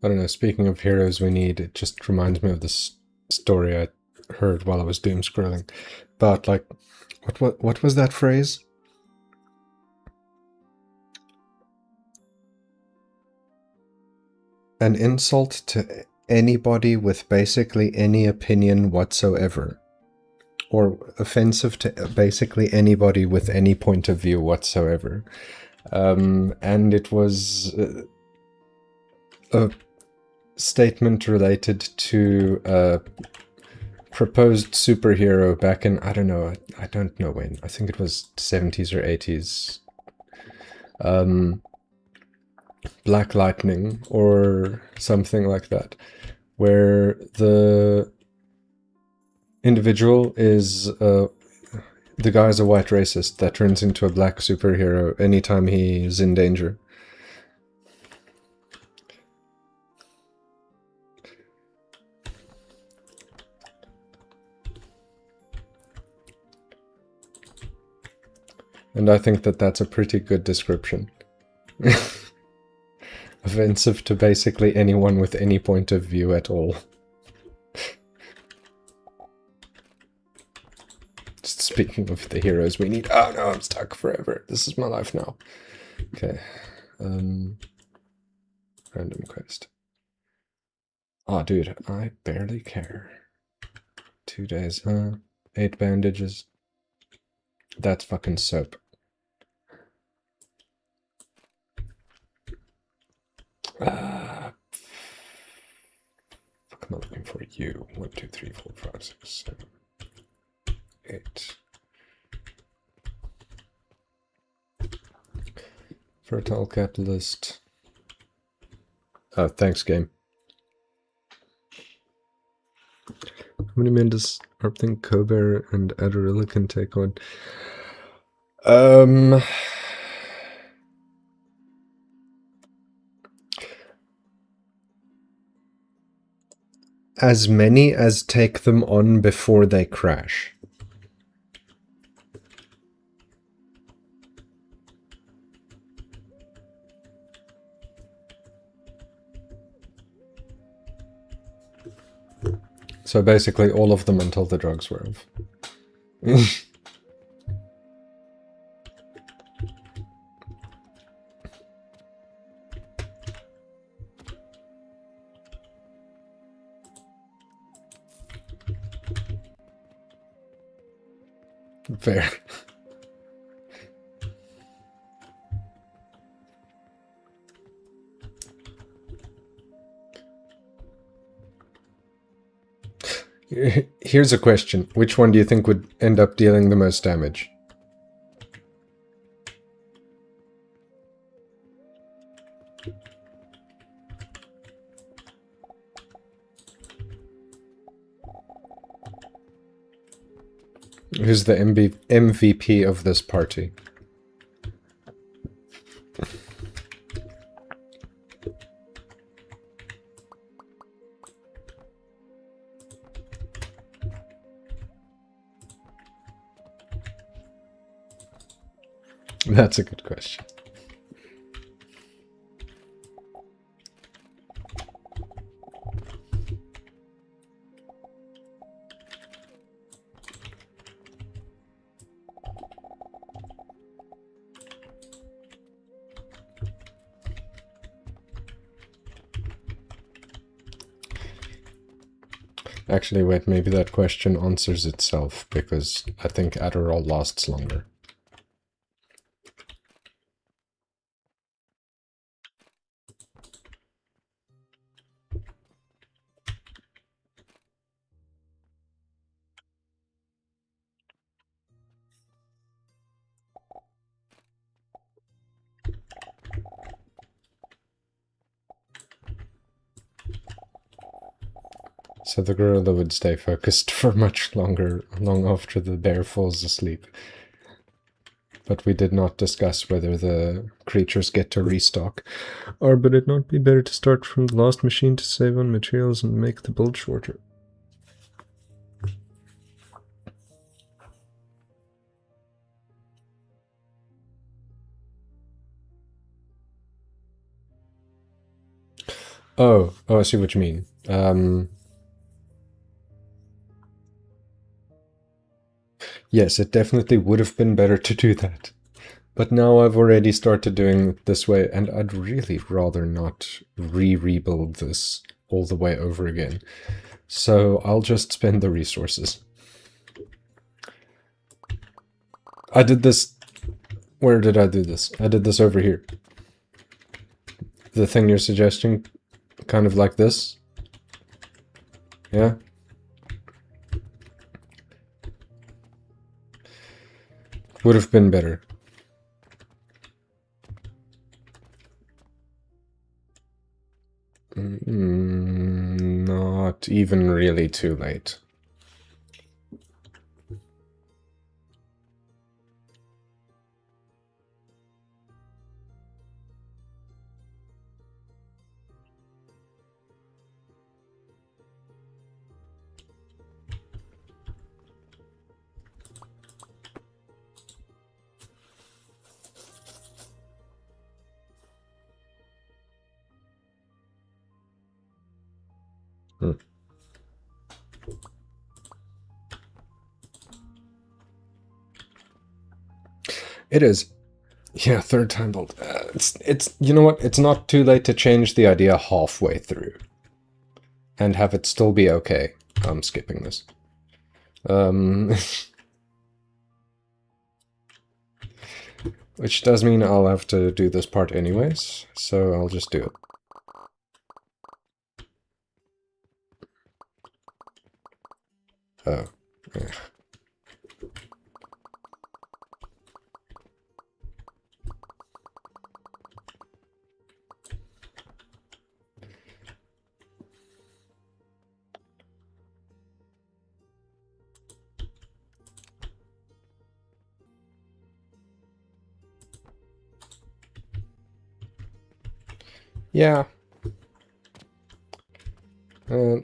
I don't know, speaking of heroes we need, it just reminds me of this story I heard while I was doom scrolling about, like, what was that phrase? An insult to anybody with basically any opinion whatsoever. Or offensive to basically anybody with any point of view whatsoever. And it was a statement related to a proposed superhero back in, I don't know when, I think it was 70s or 80s. Black Lightning or something like that, where the individual is the guy's a white racist that turns into a black superhero anytime he's in danger. And I think that that's a pretty good description. Offensive to basically anyone with any point of view at all. Just speaking of the heroes we need. Oh no, I'm stuck forever. This is my life now. Okay. Random quest. Oh, dude, I barely care. 2 days, huh? 8 bandages. That's fucking soap. What am I looking for? You. 1, 2, 3, 4, 5, 6, 7, 8. Fertile Catalyst. Oh, thanks, game. How many men does Arpthing, Kober, and Adarilla can take on? As many as take them on before they crash. So basically all of them until the drugs wear off. Fair. Here's a question. Which one do you think would end up dealing the most damage? Who's the MVP of this party? That's a good question. Actually, wait, maybe that question answers itself, because I think Adderall lasts longer. So the gorilla would stay focused for much longer, long after the bear falls asleep. But we did not discuss whether the creatures get to restock. Or would it not be better to start from the last machine to save on materials and make the build shorter? Oh, I see what you mean. Yes, it definitely would have been better to do that. But now I've already started doing it this way, and I'd really rather not rebuild this all the way over again. So I'll just spend the resources. I did this... Where did I do this? I did this over here. The thing you're suggesting, kind of like this. Yeah? Would have been better. Not even really too late. It is. Yeah, third time build. It's you know what? It's not too late to change the idea halfway through. And have it still be okay. I'm skipping this. Which does mean I'll have to do this part anyways, so I'll just do it. Oh. Yeah. Yeah.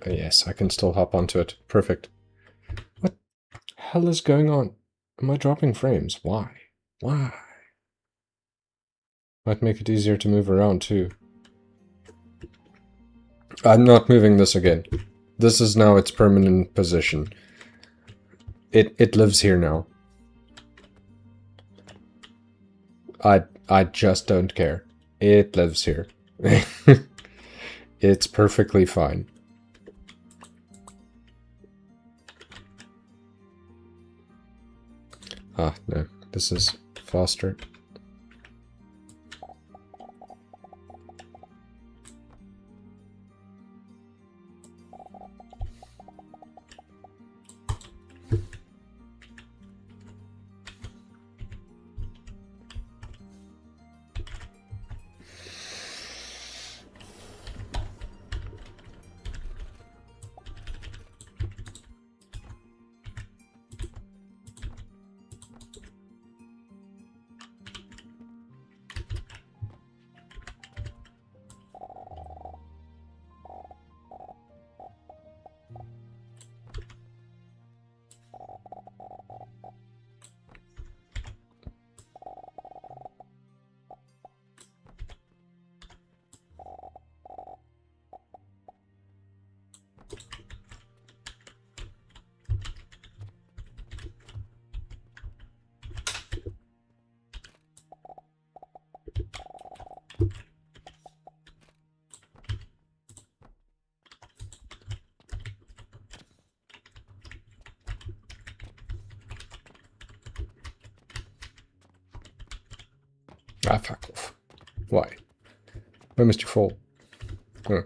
Yes, I can still hop onto it. Perfect. What the hell is going on? Am I dropping frames? Why? Why? Might make it easier to move around, too. I'm not moving this again. This is now its permanent position. It lives here now. I just don't care. It lives here. It's perfectly fine. Ah, no. This is faster. Ah, fuck off. Why? Why must you fall? Oh.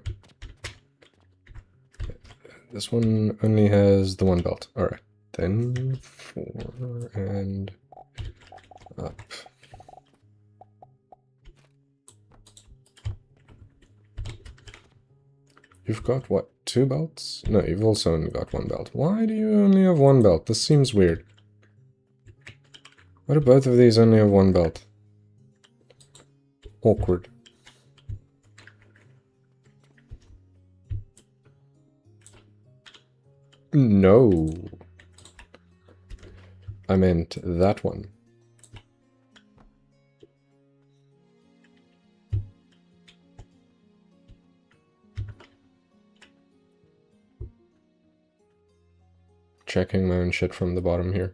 This one only has the one belt. Alright. Then 4 and up. You've got, what, 2 belts? No, you've also only got 1 belt. Why do you only have 1 belt? This seems weird. Why do both of these only have 1 belt? Awkward. No. I meant that one. Checking my own shit from the bottom here.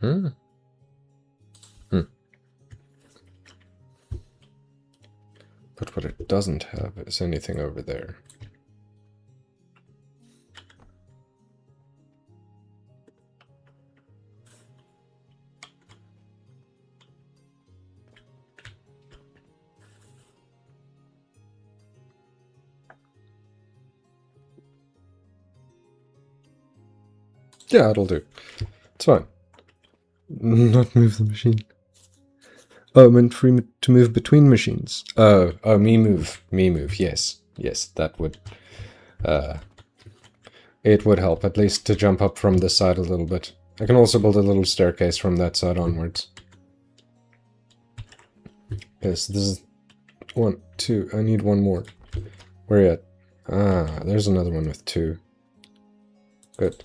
Hmm. But what it doesn't have is anything over there. Yeah, it'll do. It's fine. Not move the machine. Oh, I meant for me to move between machines. Oh, me move. Me move, yes. Yes, that would... it would help, at least to jump up from this side a little bit. I can also build a little staircase from that side onwards. Yes, this is... 1, 2, I need 1 more. Where you at? Ah, there's another one with 2. Good.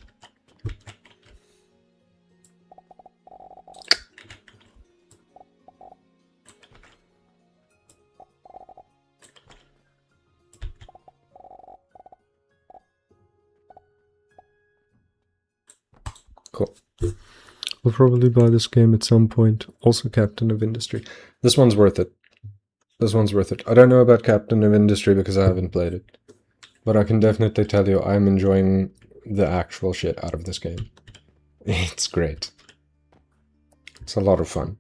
Cool. We'll probably buy this game at some point. Also Captain of Industry. This one's worth it. This one's worth it. I don't know about Captain of Industry because I haven't played it. But I can definitely tell you I'm enjoying the actual shit out of this game. It's great. It's a lot of fun.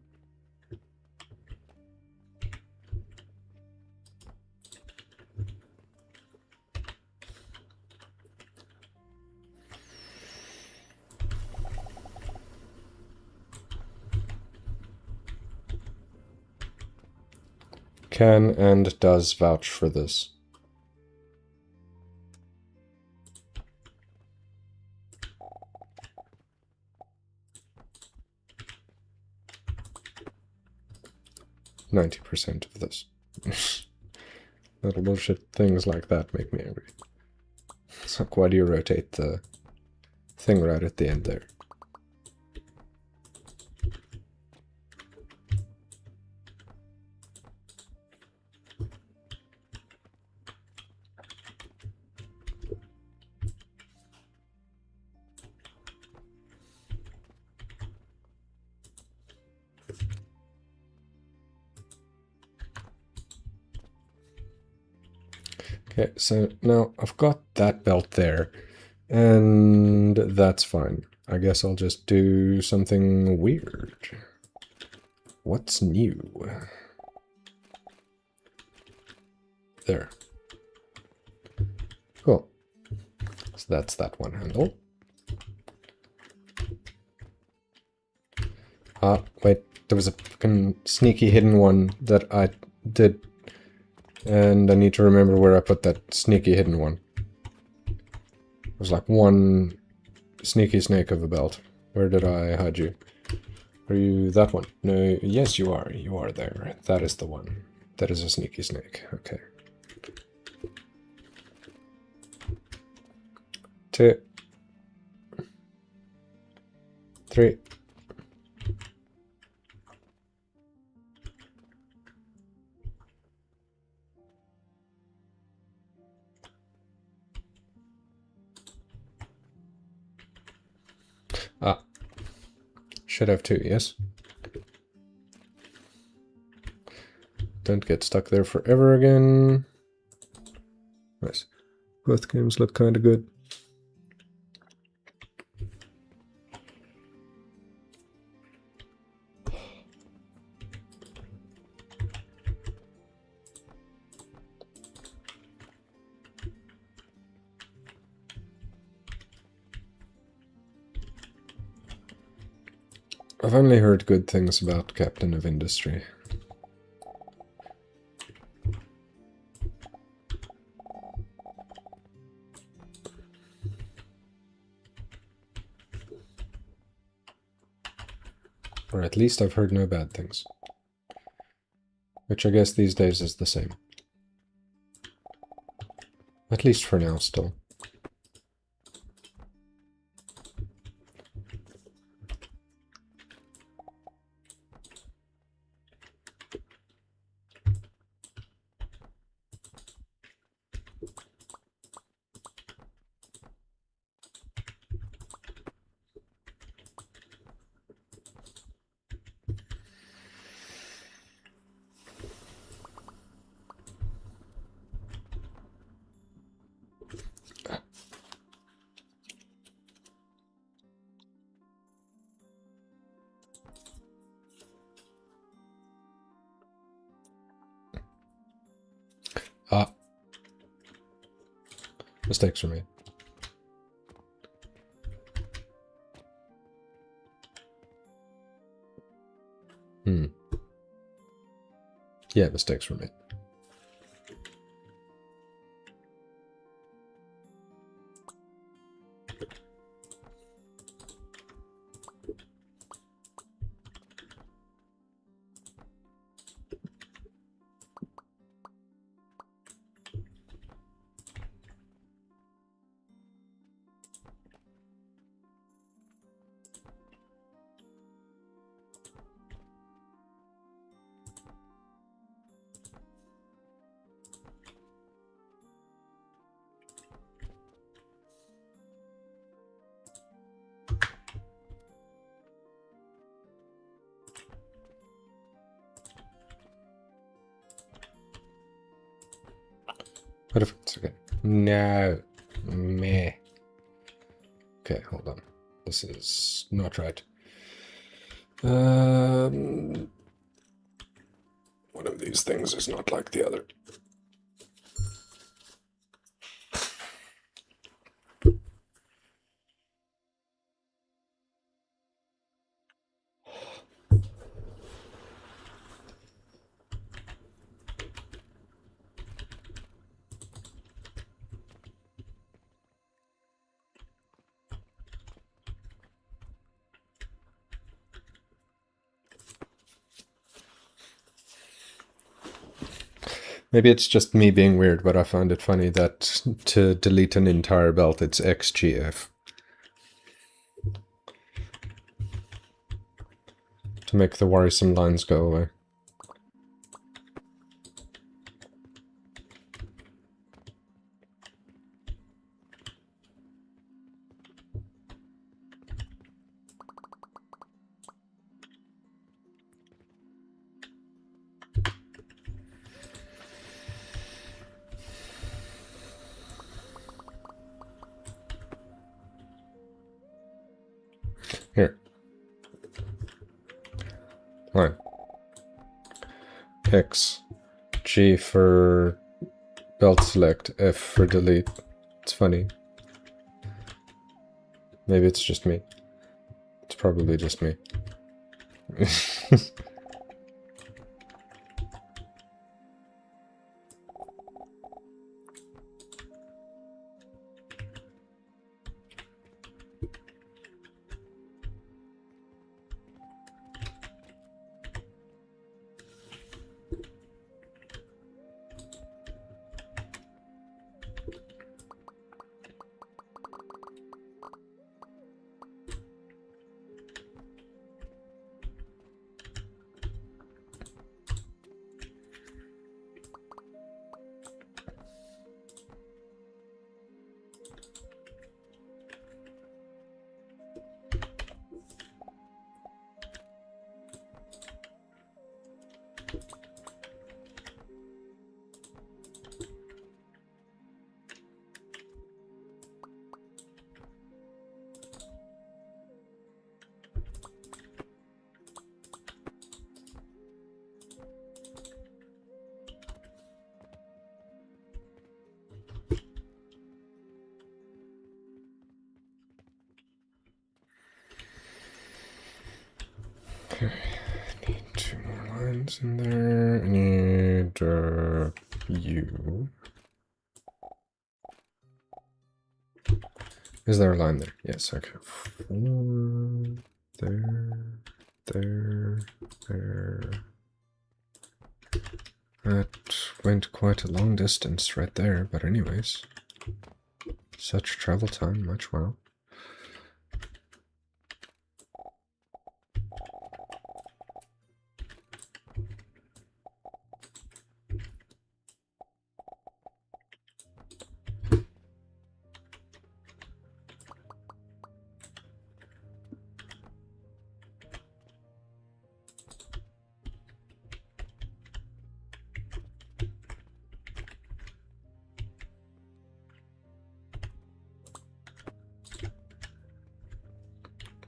Can and does vouch for this. %90 of this. Little bullshit things like that make me angry. It's like, why do you rotate the thing right at the end there? Okay, so now I've got that belt there, and that's fine. I guess I'll just do something weird. What's new? There. Cool. So that's that one handle. Wait, there was a fucking sneaky hidden one that I did. And I need to remember where I put that sneaky hidden one. There's like one sneaky snake of a belt. Where did I hide you? Are you that one? No, yes you are. You are there. That is the one. That is a sneaky snake. Okay. 2, 3. Ah. Should have 2, yes? Don't get stuck there forever again. Nice. Both games look kind of good. I've only heard good things about Captain of Industry. Or at least I've heard no bad things. Which I guess these days is the same. At least for now, still. Ah. Mistakes were made. Yeah, mistakes were made. What if it's okay? No. Meh. Okay, hold on. This is not right. One of these things is not like the other. Maybe it's just me being weird, but I find it funny that to delete an entire belt, it's XGF. To make the worrisome lines go away. Here. Line. X. G for belt select. F for delete. It's funny. Maybe it's just me. It's probably just me. Okay, I need 2 more lines in there. I need you. Is there a line there? Yes, okay. 4, there, there. That went quite a long distance right there, but anyways. Such travel time, much wow.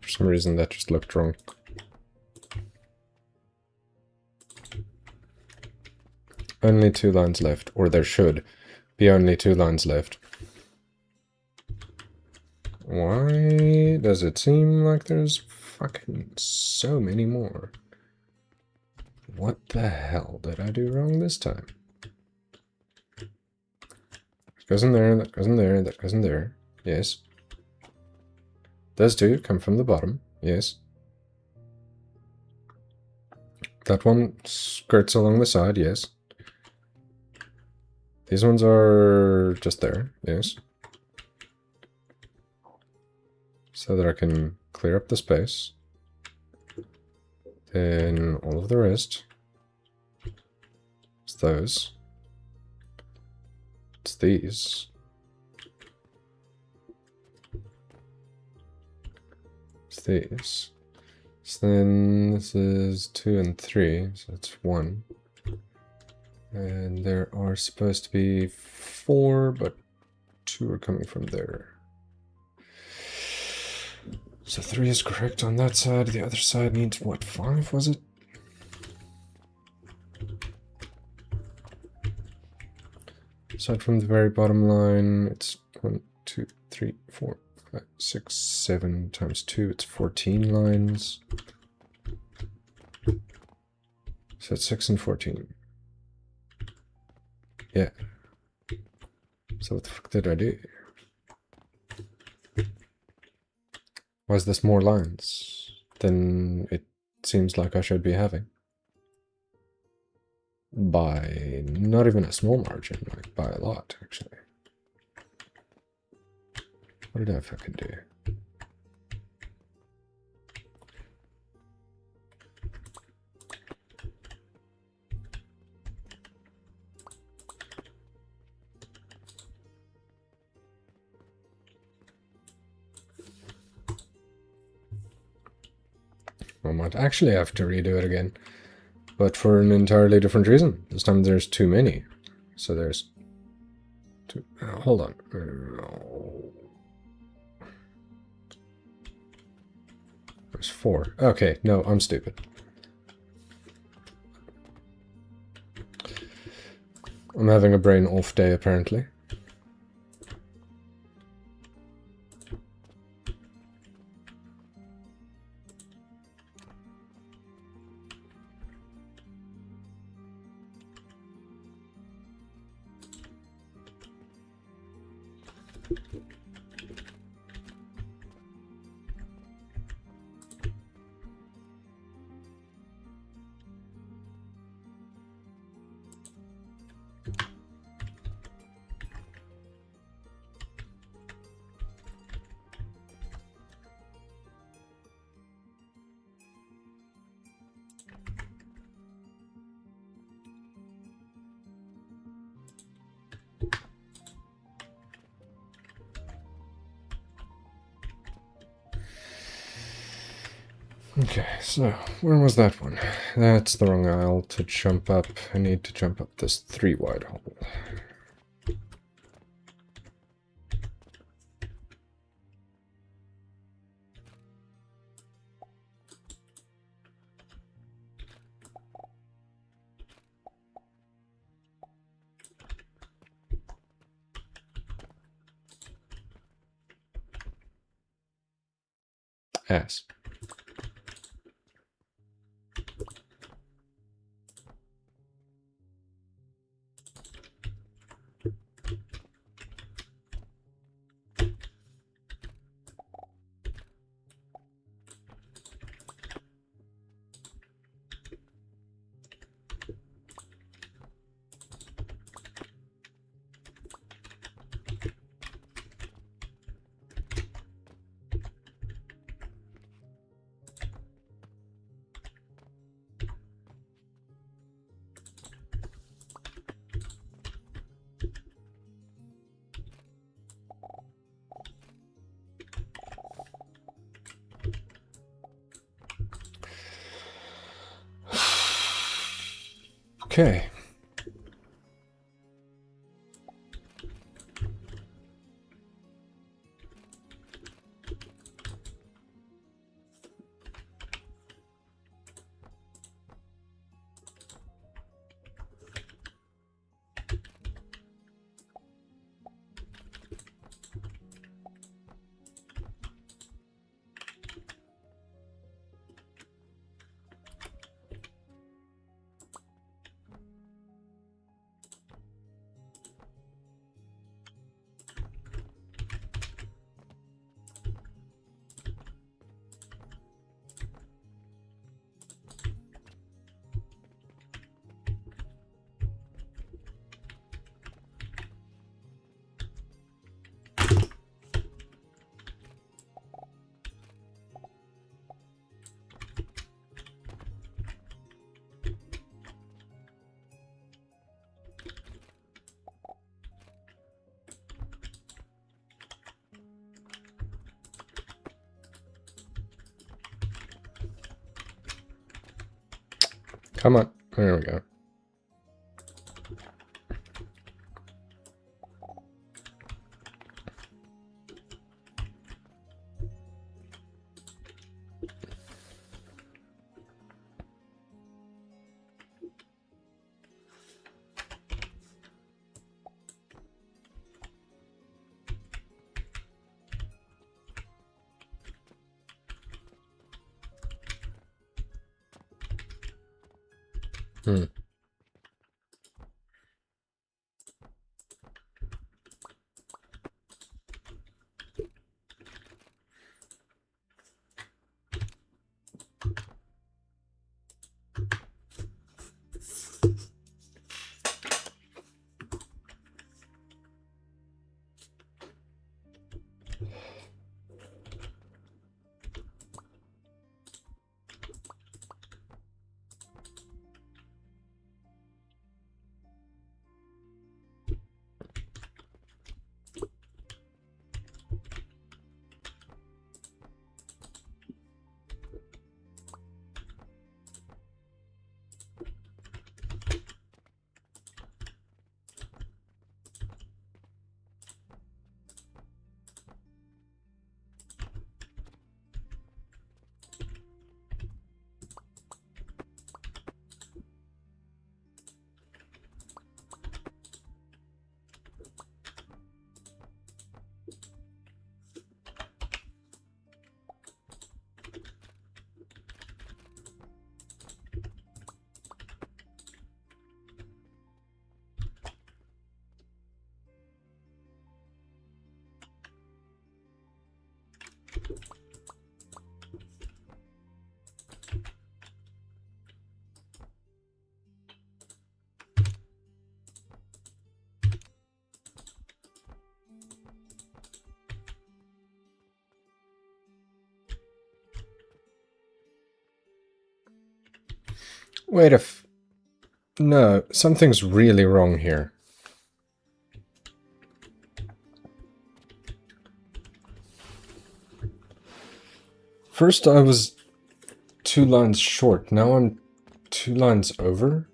For some reason that just looked wrong. Only 2 lines left, or there should be only 2 lines left. Why does it seem like there's fucking so many more? What the hell did I do wrong this time? That goes in there, that goes in there, that goes in there. Yes. Those 2 come from the bottom. Yes. That one skirts along the side. Yes. These ones are just there. Yes. So that I can clear up the space. Then all of the rest. It's those. It's these. It's these. So then this is 2 and 3, so that's 1. And there are supposed to be 4, but 2 are coming from there. So 3 is correct on that side. The other side needs, what, 5 was it? Aside from the very bottom line, it's 1, 2, 3, 4, 5, 6, 7 times 2. It's 14 lines. So it's 6 and 14. Yeah. So what the fuck did I do? Why is this more lines than it seems like I should be having? By not even a small margin, like by a lot, actually. What did I fucking do? I might actually have to redo it again, but for an entirely different reason. This time there's too many. So there's 2. Hold on. There's 4. Okay, no, I'm stupid. I'm having a brain off day, apparently. Okay, so where was that one? That's the wrong aisle to jump up. I need to jump up this 3 wide hole. Ass. Okay. Come on. There we go. Hmm. Wait a f... No, something's really wrong here. First I was 2 lines short, now I'm 2 lines over?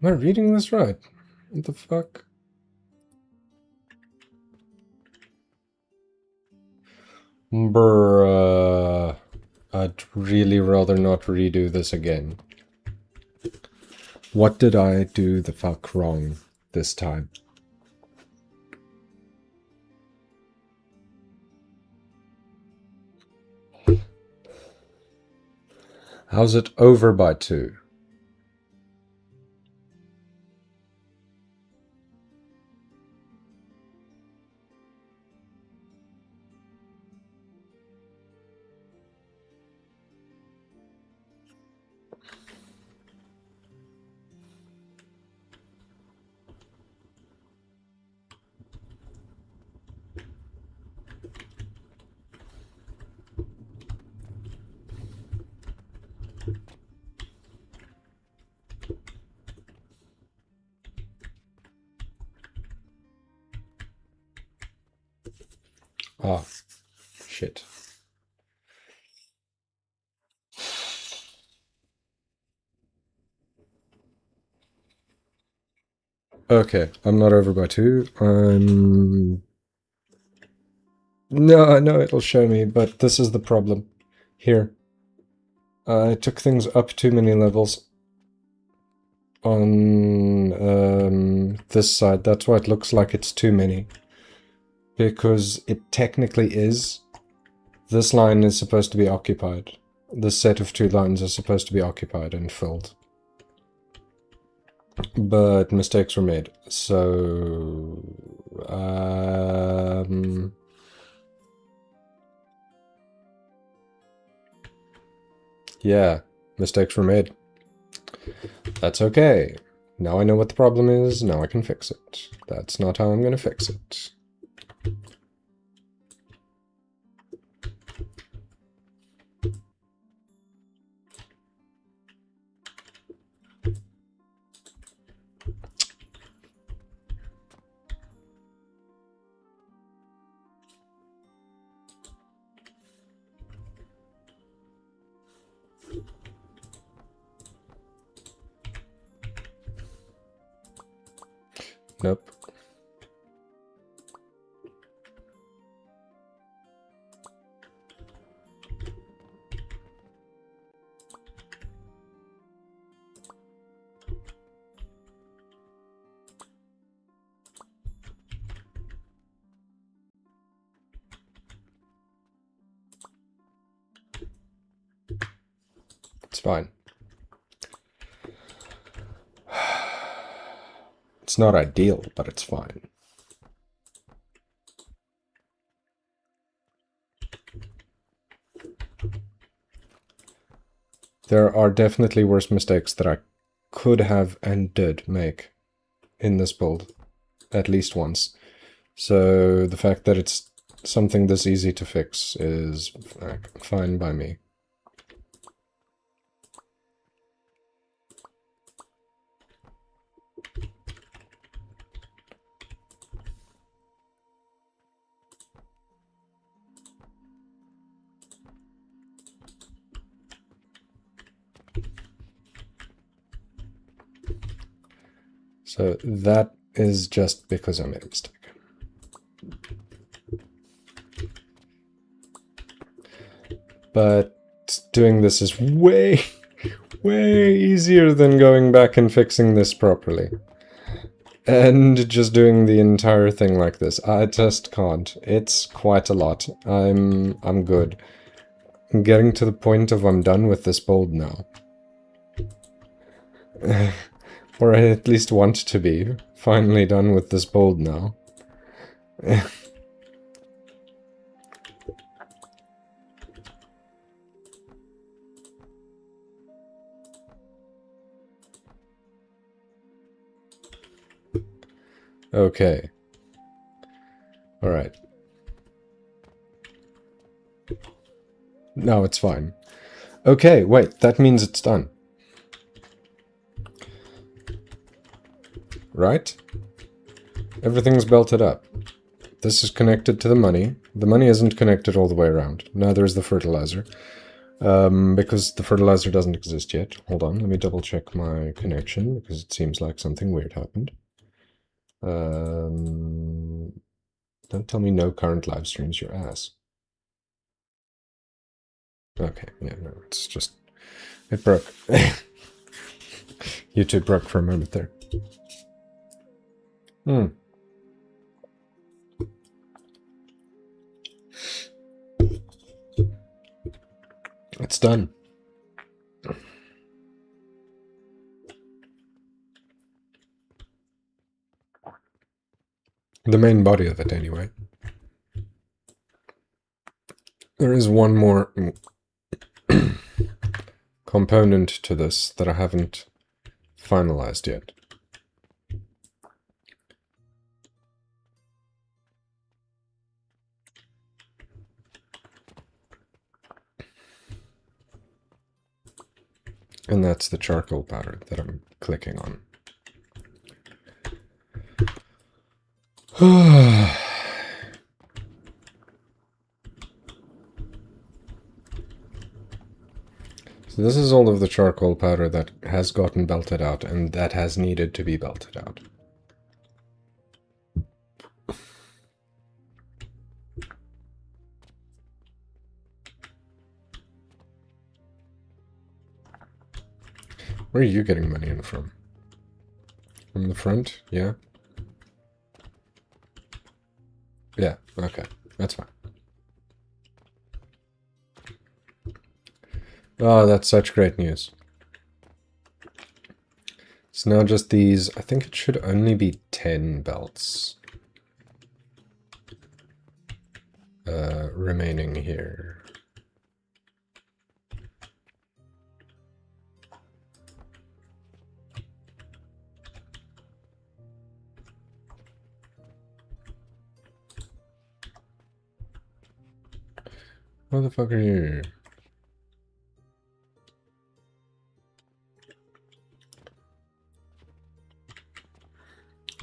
Am I reading this right? What the fuck? Bruh. I'd really rather not redo this again. What did I do the fuck wrong this time? How's it over by 2? Ah, shit. Okay, I'm not over by 2. No, I know it'll show me, but this is the problem. Here. I took things up too many levels on this side. That's why it looks like it's too many. Because it technically is. This line is supposed to be occupied. This set of 2 lines is supposed to be occupied and filled. But mistakes were made. So... yeah, mistakes were made. That's okay. Now I know what the problem is, now I can fix it. That's not how I'm going to fix it. Nope. It's fine. It's not ideal, but it's fine. There are definitely worse mistakes that I could have and did make in this build, at least once. So the fact that it's something this easy to fix is fine by me. So that is just because I made a mistake. But doing this is way, way easier than going back and fixing this properly. And just doing the entire thing like this. I just can't. It's quite a lot. I'm good. I'm getting to the point of I'm done with this build now. Or I at least want to be. Finally done with this build now. Okay. Alright. No, it's fine. Okay, wait, that means it's done. Right? Everything's belted up. This is connected to the money. The money isn't connected all the way around. Neither is the fertilizer. Because the fertilizer doesn't exist yet. Hold on, let me double check my connection, because it seems like something weird happened. Don't tell me no current live streams, your ass. Okay, yeah, no, it's just... it broke. YouTube broke for a moment there. It's done. The main body of it, anyway. There is one more component to this that I haven't finalized yet. And that's the charcoal powder that I'm clicking on. So this is all of the charcoal powder that has gotten belted out and that has needed to be belted out. Where are you getting money in from? From the front? Yeah? Yeah, okay. That's fine. Oh, that's such great news. It's now just these, I think it should only be 10 belts remaining here. What the fuck are you?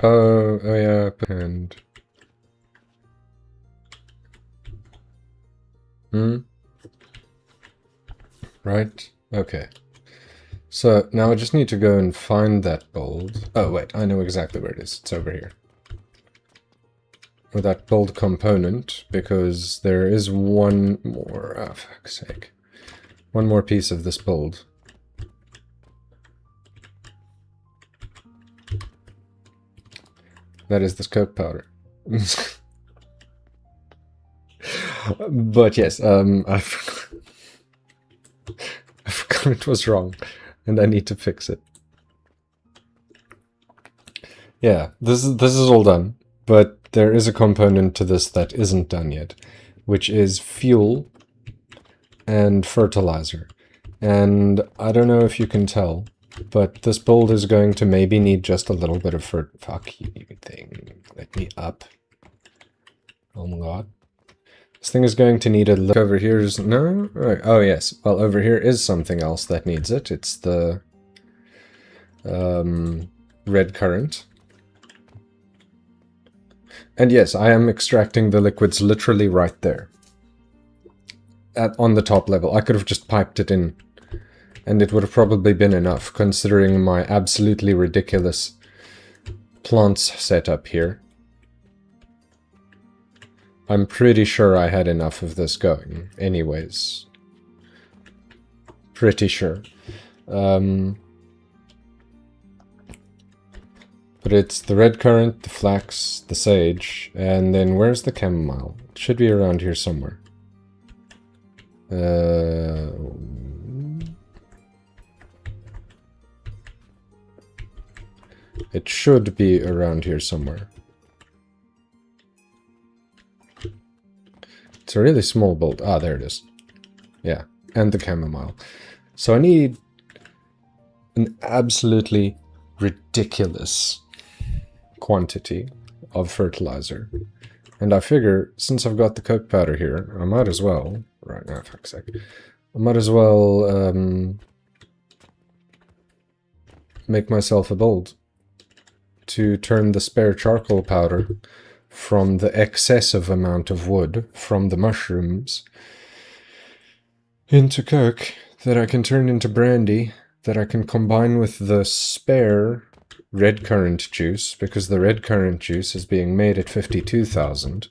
Oh yeah, and right? Okay. So now I just need to go and find that bold. Oh wait, I know exactly where it is. It's over here. Or that bold component, because there is one more, oh fuck's sake. One more piece of this bold. That is this coke powder. But yes, I forgot it was wrong, and I need to fix it. Yeah, this is all done, but there is a component to this that isn't done yet, which is fuel and fertilizer. And I don't know if you can tell, but this build is going to maybe need just a little bit of fuck you thing. Let me up. Oh my god. This thing is going to need a look. Over here is no? Oh yes. Well, over here is something else that needs it. It's the red current. And yes, I am extracting the liquids literally right there. On the top level. I could have just piped it in, and it would have probably been enough, considering my absolutely ridiculous plants setup here. I'm pretty sure I had enough of this going, anyways. Pretty sure. But it's the red currant, the flax, the sage, and then where's the chamomile? It should be around here somewhere. It should be around here somewhere. It's a really small bolt. Ah, there it is. Yeah, and the chamomile. So I need an absolutely ridiculous quantity of fertilizer. And I figure, since I've got the coke powder here, I might as well... Right now, fuck's sake. I might as well make myself a bold to turn the spare charcoal powder from the excessive amount of wood from the mushrooms into coke that I can turn into brandy that I can combine with the spare red currant juice, because the red currant juice is being made at 52,000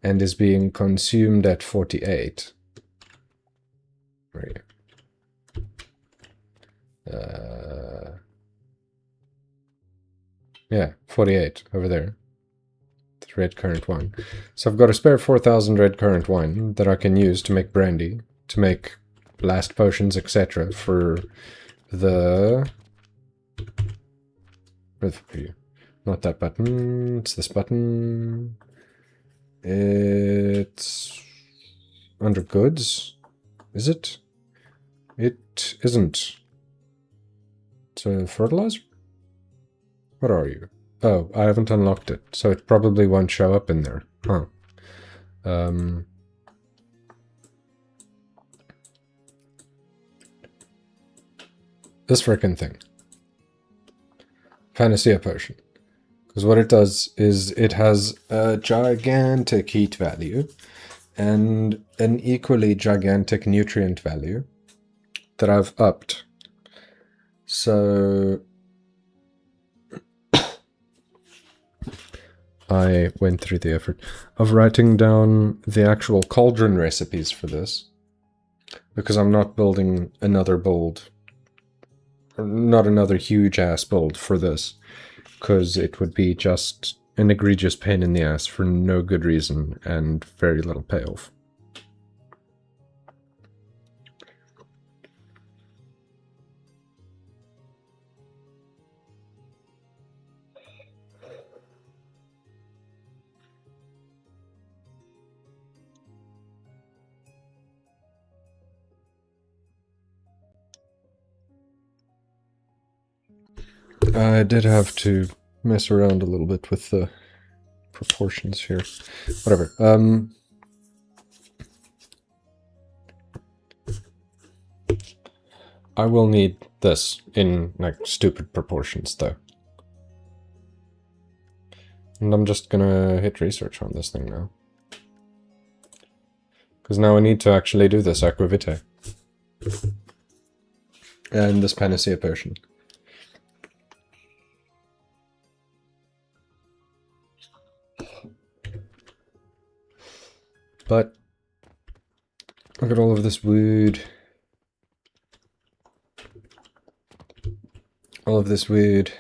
and is being consumed at 48. Where are you? Yeah, 48 over there. Red currant wine. So I've got a spare 4,000 red currant wine that I can use to make brandy, to make blast potions, etc. for the... Where the fuck are you? Not that button. It's this button. It's under goods. Is it? It isn't. It's a fertilizer? What are you? Oh, I haven't unlocked it, so it probably won't show up in there. Huh. This frickin' thing. Panacea potion. Because what it does is it has a gigantic heat value and an equally gigantic nutrient value. that I've upped. So I went through the effort of writing down the actual cauldron recipes for this, because I'm not building another build, not another huge-ass build for this, because it would be just an egregious pain in the ass for no good reason and very little payoff. I did have to mess around a little bit with the proportions here. Whatever. I will need this in, like, stupid proportions, though. And I'm just gonna hit research on this thing now. Because now I need to actually do this aquavitae. And this panacea potion. But look at all of this wood. All of this wood.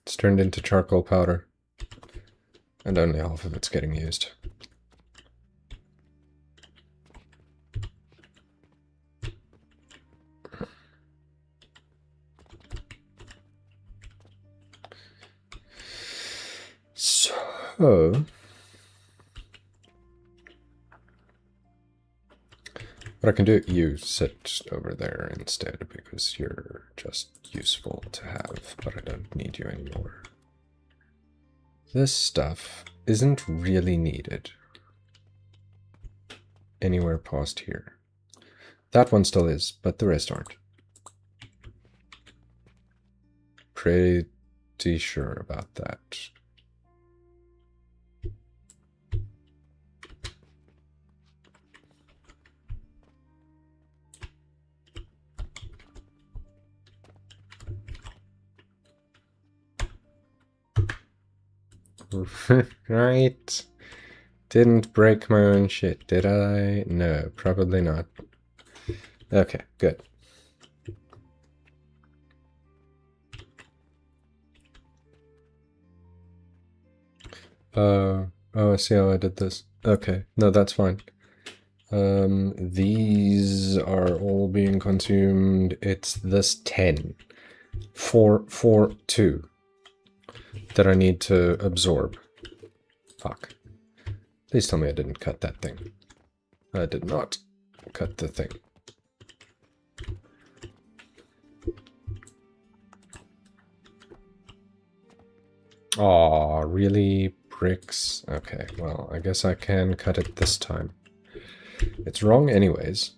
It's turned into charcoal powder. And only half of it's getting used. So what I can do, you sit over there instead, because you're just useful to have, but I don't need you anymore. This stuff isn't really needed anywhere past here. That one still is, but the rest aren't. Pretty sure about that. Right. Didn't break my own shit, did I? No, probably not. Okay, good. Oh, I see how I did this. Okay, no, that's fine. These are all being consumed. It's this 10. 4, 4, 2 that I need to absorb. Fuck. Please tell me I didn't cut that thing. I did not cut the thing. Aw, really? Bricks? Okay, well, I guess I can cut it this time. It's wrong anyways.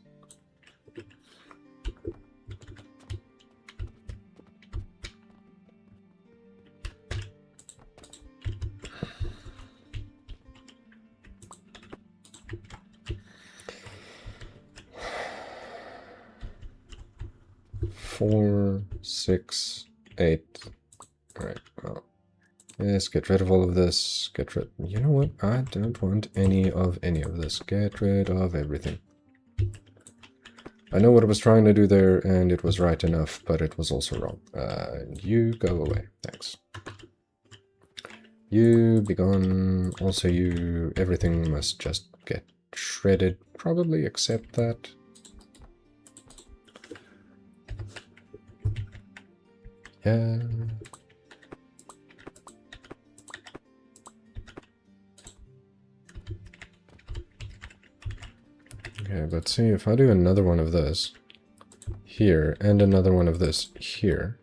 Four, 6, 8. Alright, well. Yes, get rid of all of this. Get rid... You know what? I don't want any of this. Get rid of everything. I know what I was trying to do there, and it was right enough, but it was also wrong. You go away. Thanks. You be gone. Also you... Everything must just get shredded. Probably except that. Yeah... Okay, but see, if I do another one of this here, and another one of this here...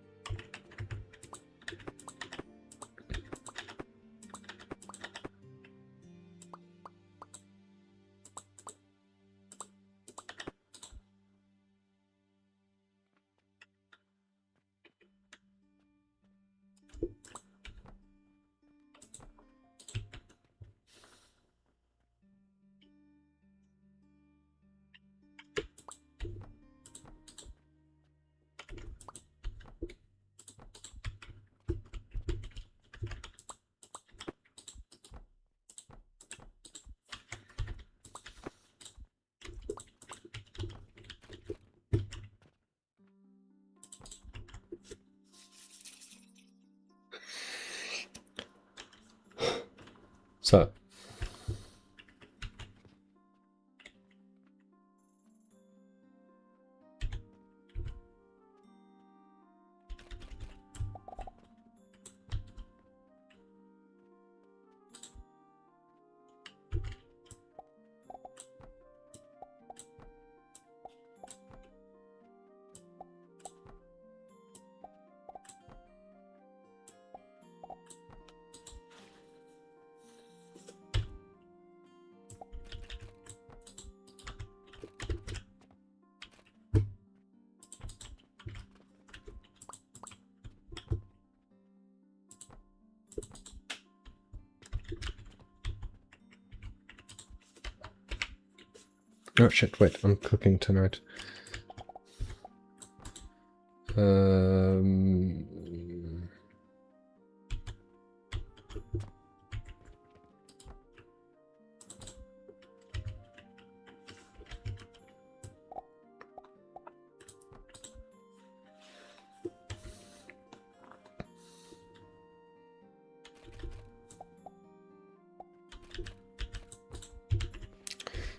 So, oh shit, wait, I'm cooking tonight.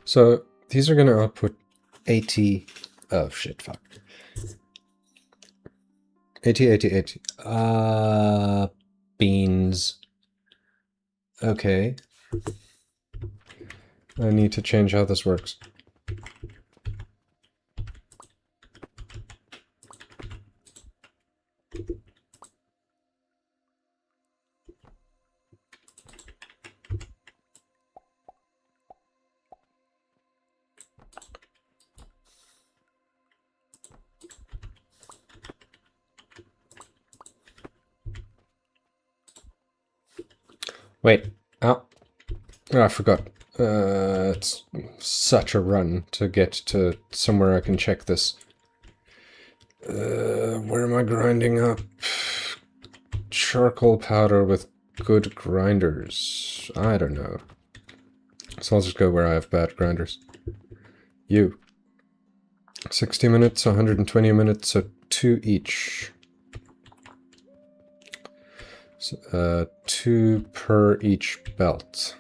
So these are going to output 80. Oh shit, fuck. 80, 80, 80. Beans. Okay. I need to change how this works. Wait. Oh. Oh, I forgot. It's such a run to get to somewhere I can check this. Where am I grinding up? Charcoal powder with good grinders. I don't know. So I'll just go where I have bad grinders. You. 60 minutes, 120 minutes, so 2 each. So, 2 per each belt.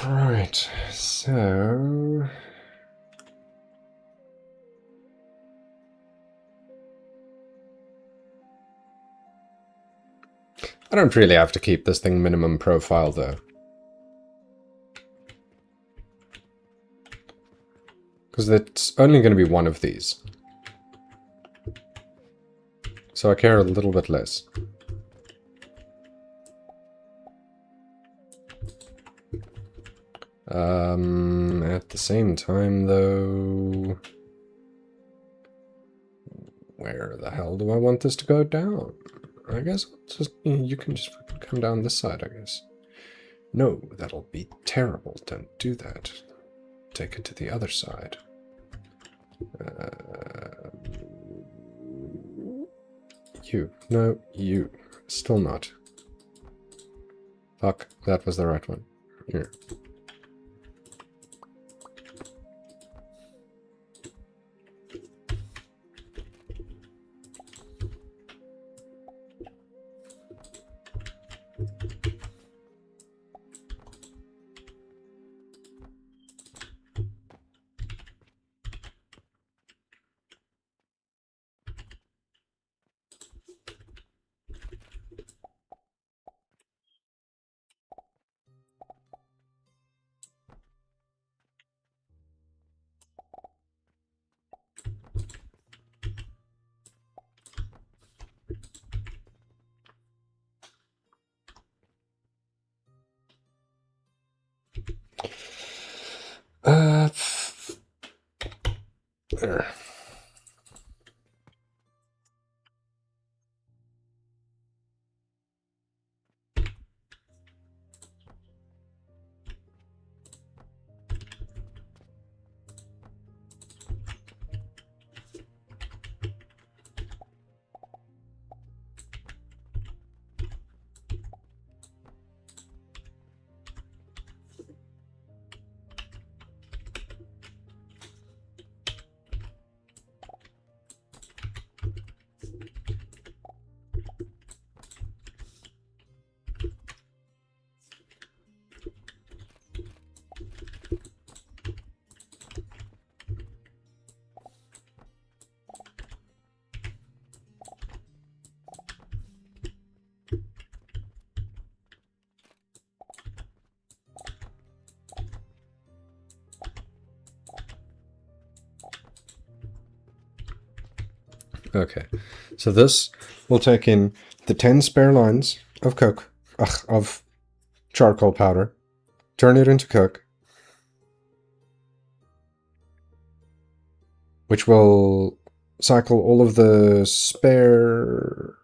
Right, so... I don't really have to keep this thing minimum profile, though. Because it's only going to be one of these. So I care a little bit less. At the same time, though... Where the hell do I want this to go down? I guess I'll just, you can just come down this side, I guess. No, that'll be terrible. Don't do that. Take it to the other side. You. No, you. Still not. Fuck, that was the right one. Here. There. Okay, so this will take in the 10 spare lines of coke, of charcoal powder, turn it into coke, which will cycle all of the spare,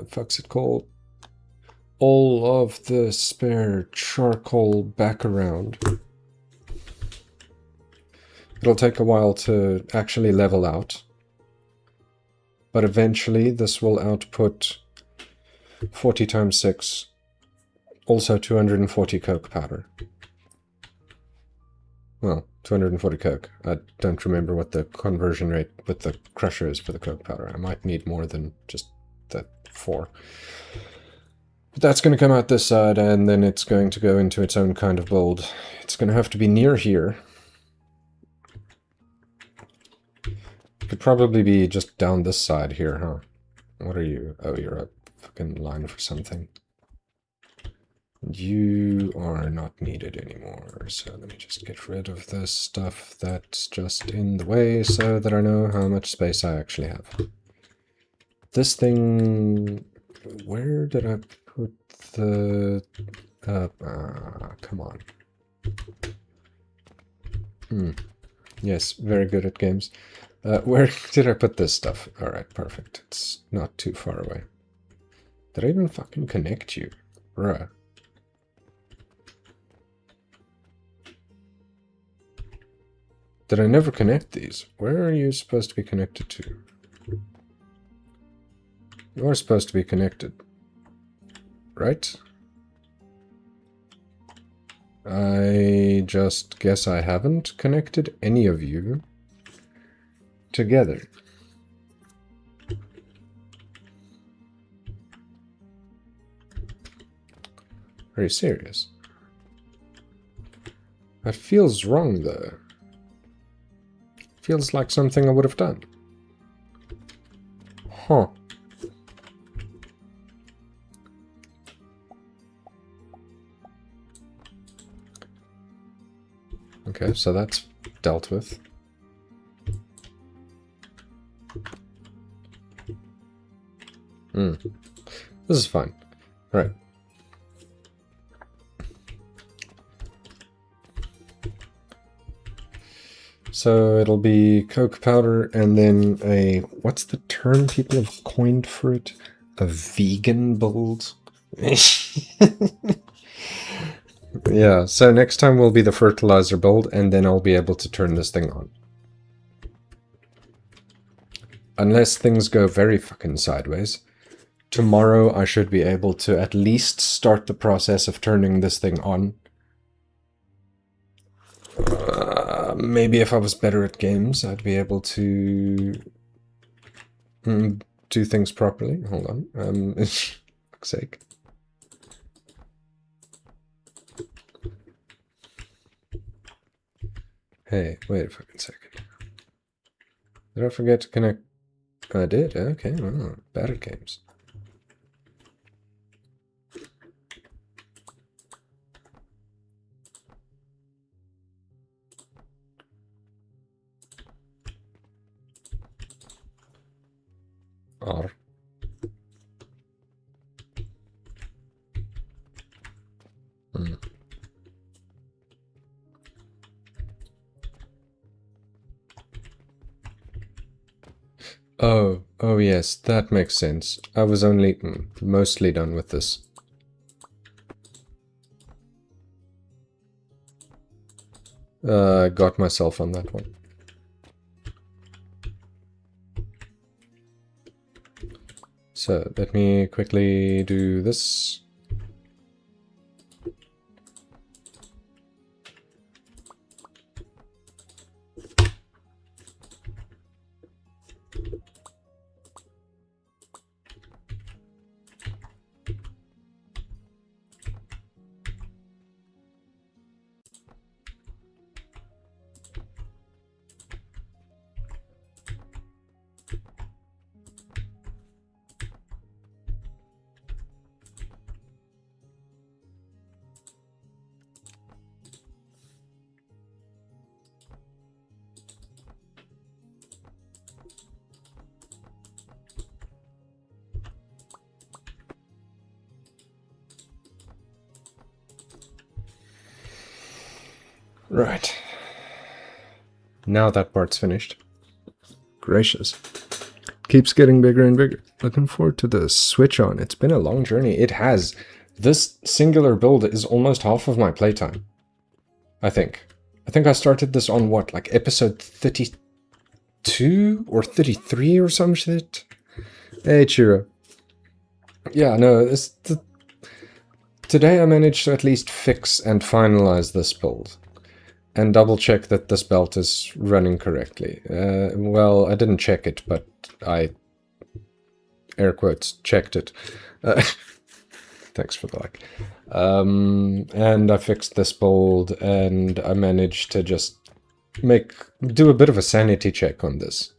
fuck's it called? All of the spare charcoal back around. It'll take a while to actually level out, but eventually this will output 40 times 6, also 240 coke powder. Well, 240 coke. I don't remember what the conversion rate with the crusher is for the coke powder. I might need more than just that 4. But that's going to come out this side, and then it's going to go into its own kind of build. It's going to have to be near here. Could probably be just down this side here, huh? What are you? Oh, you're a fucking line for something. You are not needed anymore, so let me just get rid of this stuff that's just in the way so that I know how much space I actually have. This thing... Where did I put the... come on. Yes, very good at games. Where did I put this stuff? Alright, perfect. It's not too far away. Did I even fucking connect you? Bruh. Did I never connect these? Where are you supposed to be connected to? You are supposed to be connected. Right? I just guess I haven't connected any of you together. Are you serious? That feels wrong, though. Feels like something I would have done. Huh. Okay, so that's dealt with. This is fine. All right. So it'll be coke powder and then a... What's the term people have coined for it? A vegan build? Yeah, so next time will be the fertilizer build, and then I'll be able to turn this thing on. Unless things go very fucking sideways. Tomorrow I should be able to at least start the process of turning this thing on. Maybe if I was better at games, I'd be able to do things properly. Hold on. For fuck's sake. Hey, wait a fucking second. Did I forget to connect? I did? Okay, well, bad at games. R. Oh yes, that makes sense. I was only mostly done with this. Got myself on that one. So let me quickly do this. Right. Now that part's finished. Gracious. Keeps getting bigger and bigger. Looking forward to the switch on. It's been a long journey. It has. This singular build is almost half of my playtime. I think. I think I started this on what, like episode 32 or 33 or some shit? Hey, Chiro. Yeah, no, today I managed to at least fix and finalize this build. And double check that this belt is running correctly. Well, I didn't check it, but I, air quotes, checked it. Thanks for the like. And I fixed this build, and I managed to just do a bit of a sanity check on this.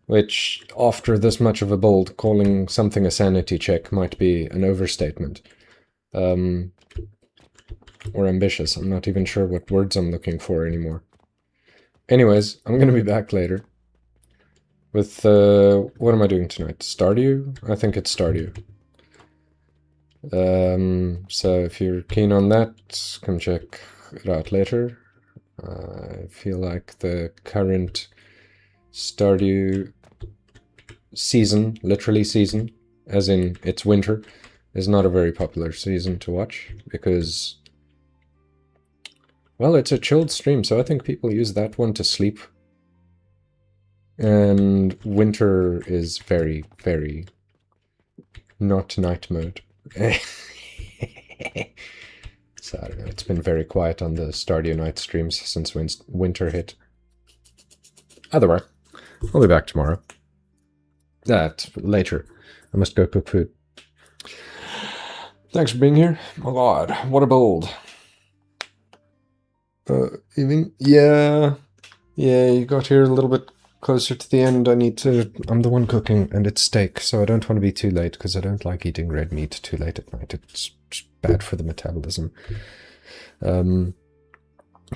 Which, after this much of a build, calling something a sanity check might be an overstatement. Or ambitious. I'm not even sure what words I'm looking for anymore. Anyways, I'm going to be back later. With, what am I doing tonight? Stardew? I think it's Stardew. So if you're keen on that, come check it out later. I feel like the current Stardew season, literally season, as in it's winter, is not a very popular season to watch, because, well, it's a chilled stream, so I think people use that one to sleep. And winter is very, very not night mode. So I don't know, it's been very quiet on the Stardew Night streams since winter hit. Either way, I'll be back tomorrow. Later. I must go cook food. Thanks for being here. Oh god, what a build. Even? Yeah, you got here a little bit closer to the end. I'm the one cooking, and it's steak, so I don't want to be too late, because I don't like eating red meat too late at night. It's bad for the metabolism.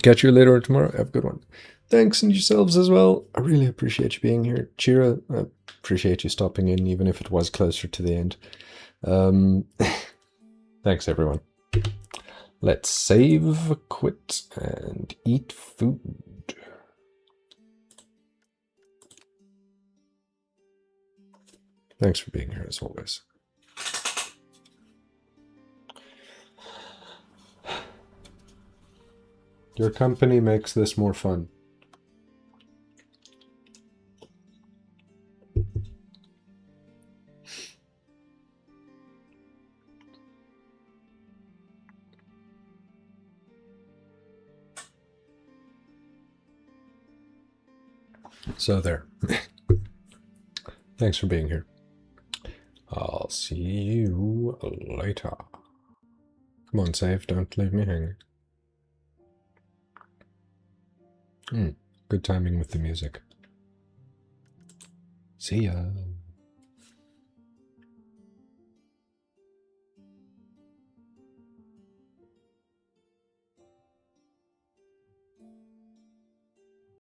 Catch you later or tomorrow. Have a good one. Thanks, and yourselves as well. I really appreciate you being here. Chira, I appreciate you stopping in, even if it was closer to the end. Thanks, everyone. Let's save, quit, and eat food. Thanks for being here, as always. Your company makes this more fun. So there. Thanks for being here. I'll see you later. Come on, save. Don't leave me hanging. Good timing with the music. See ya.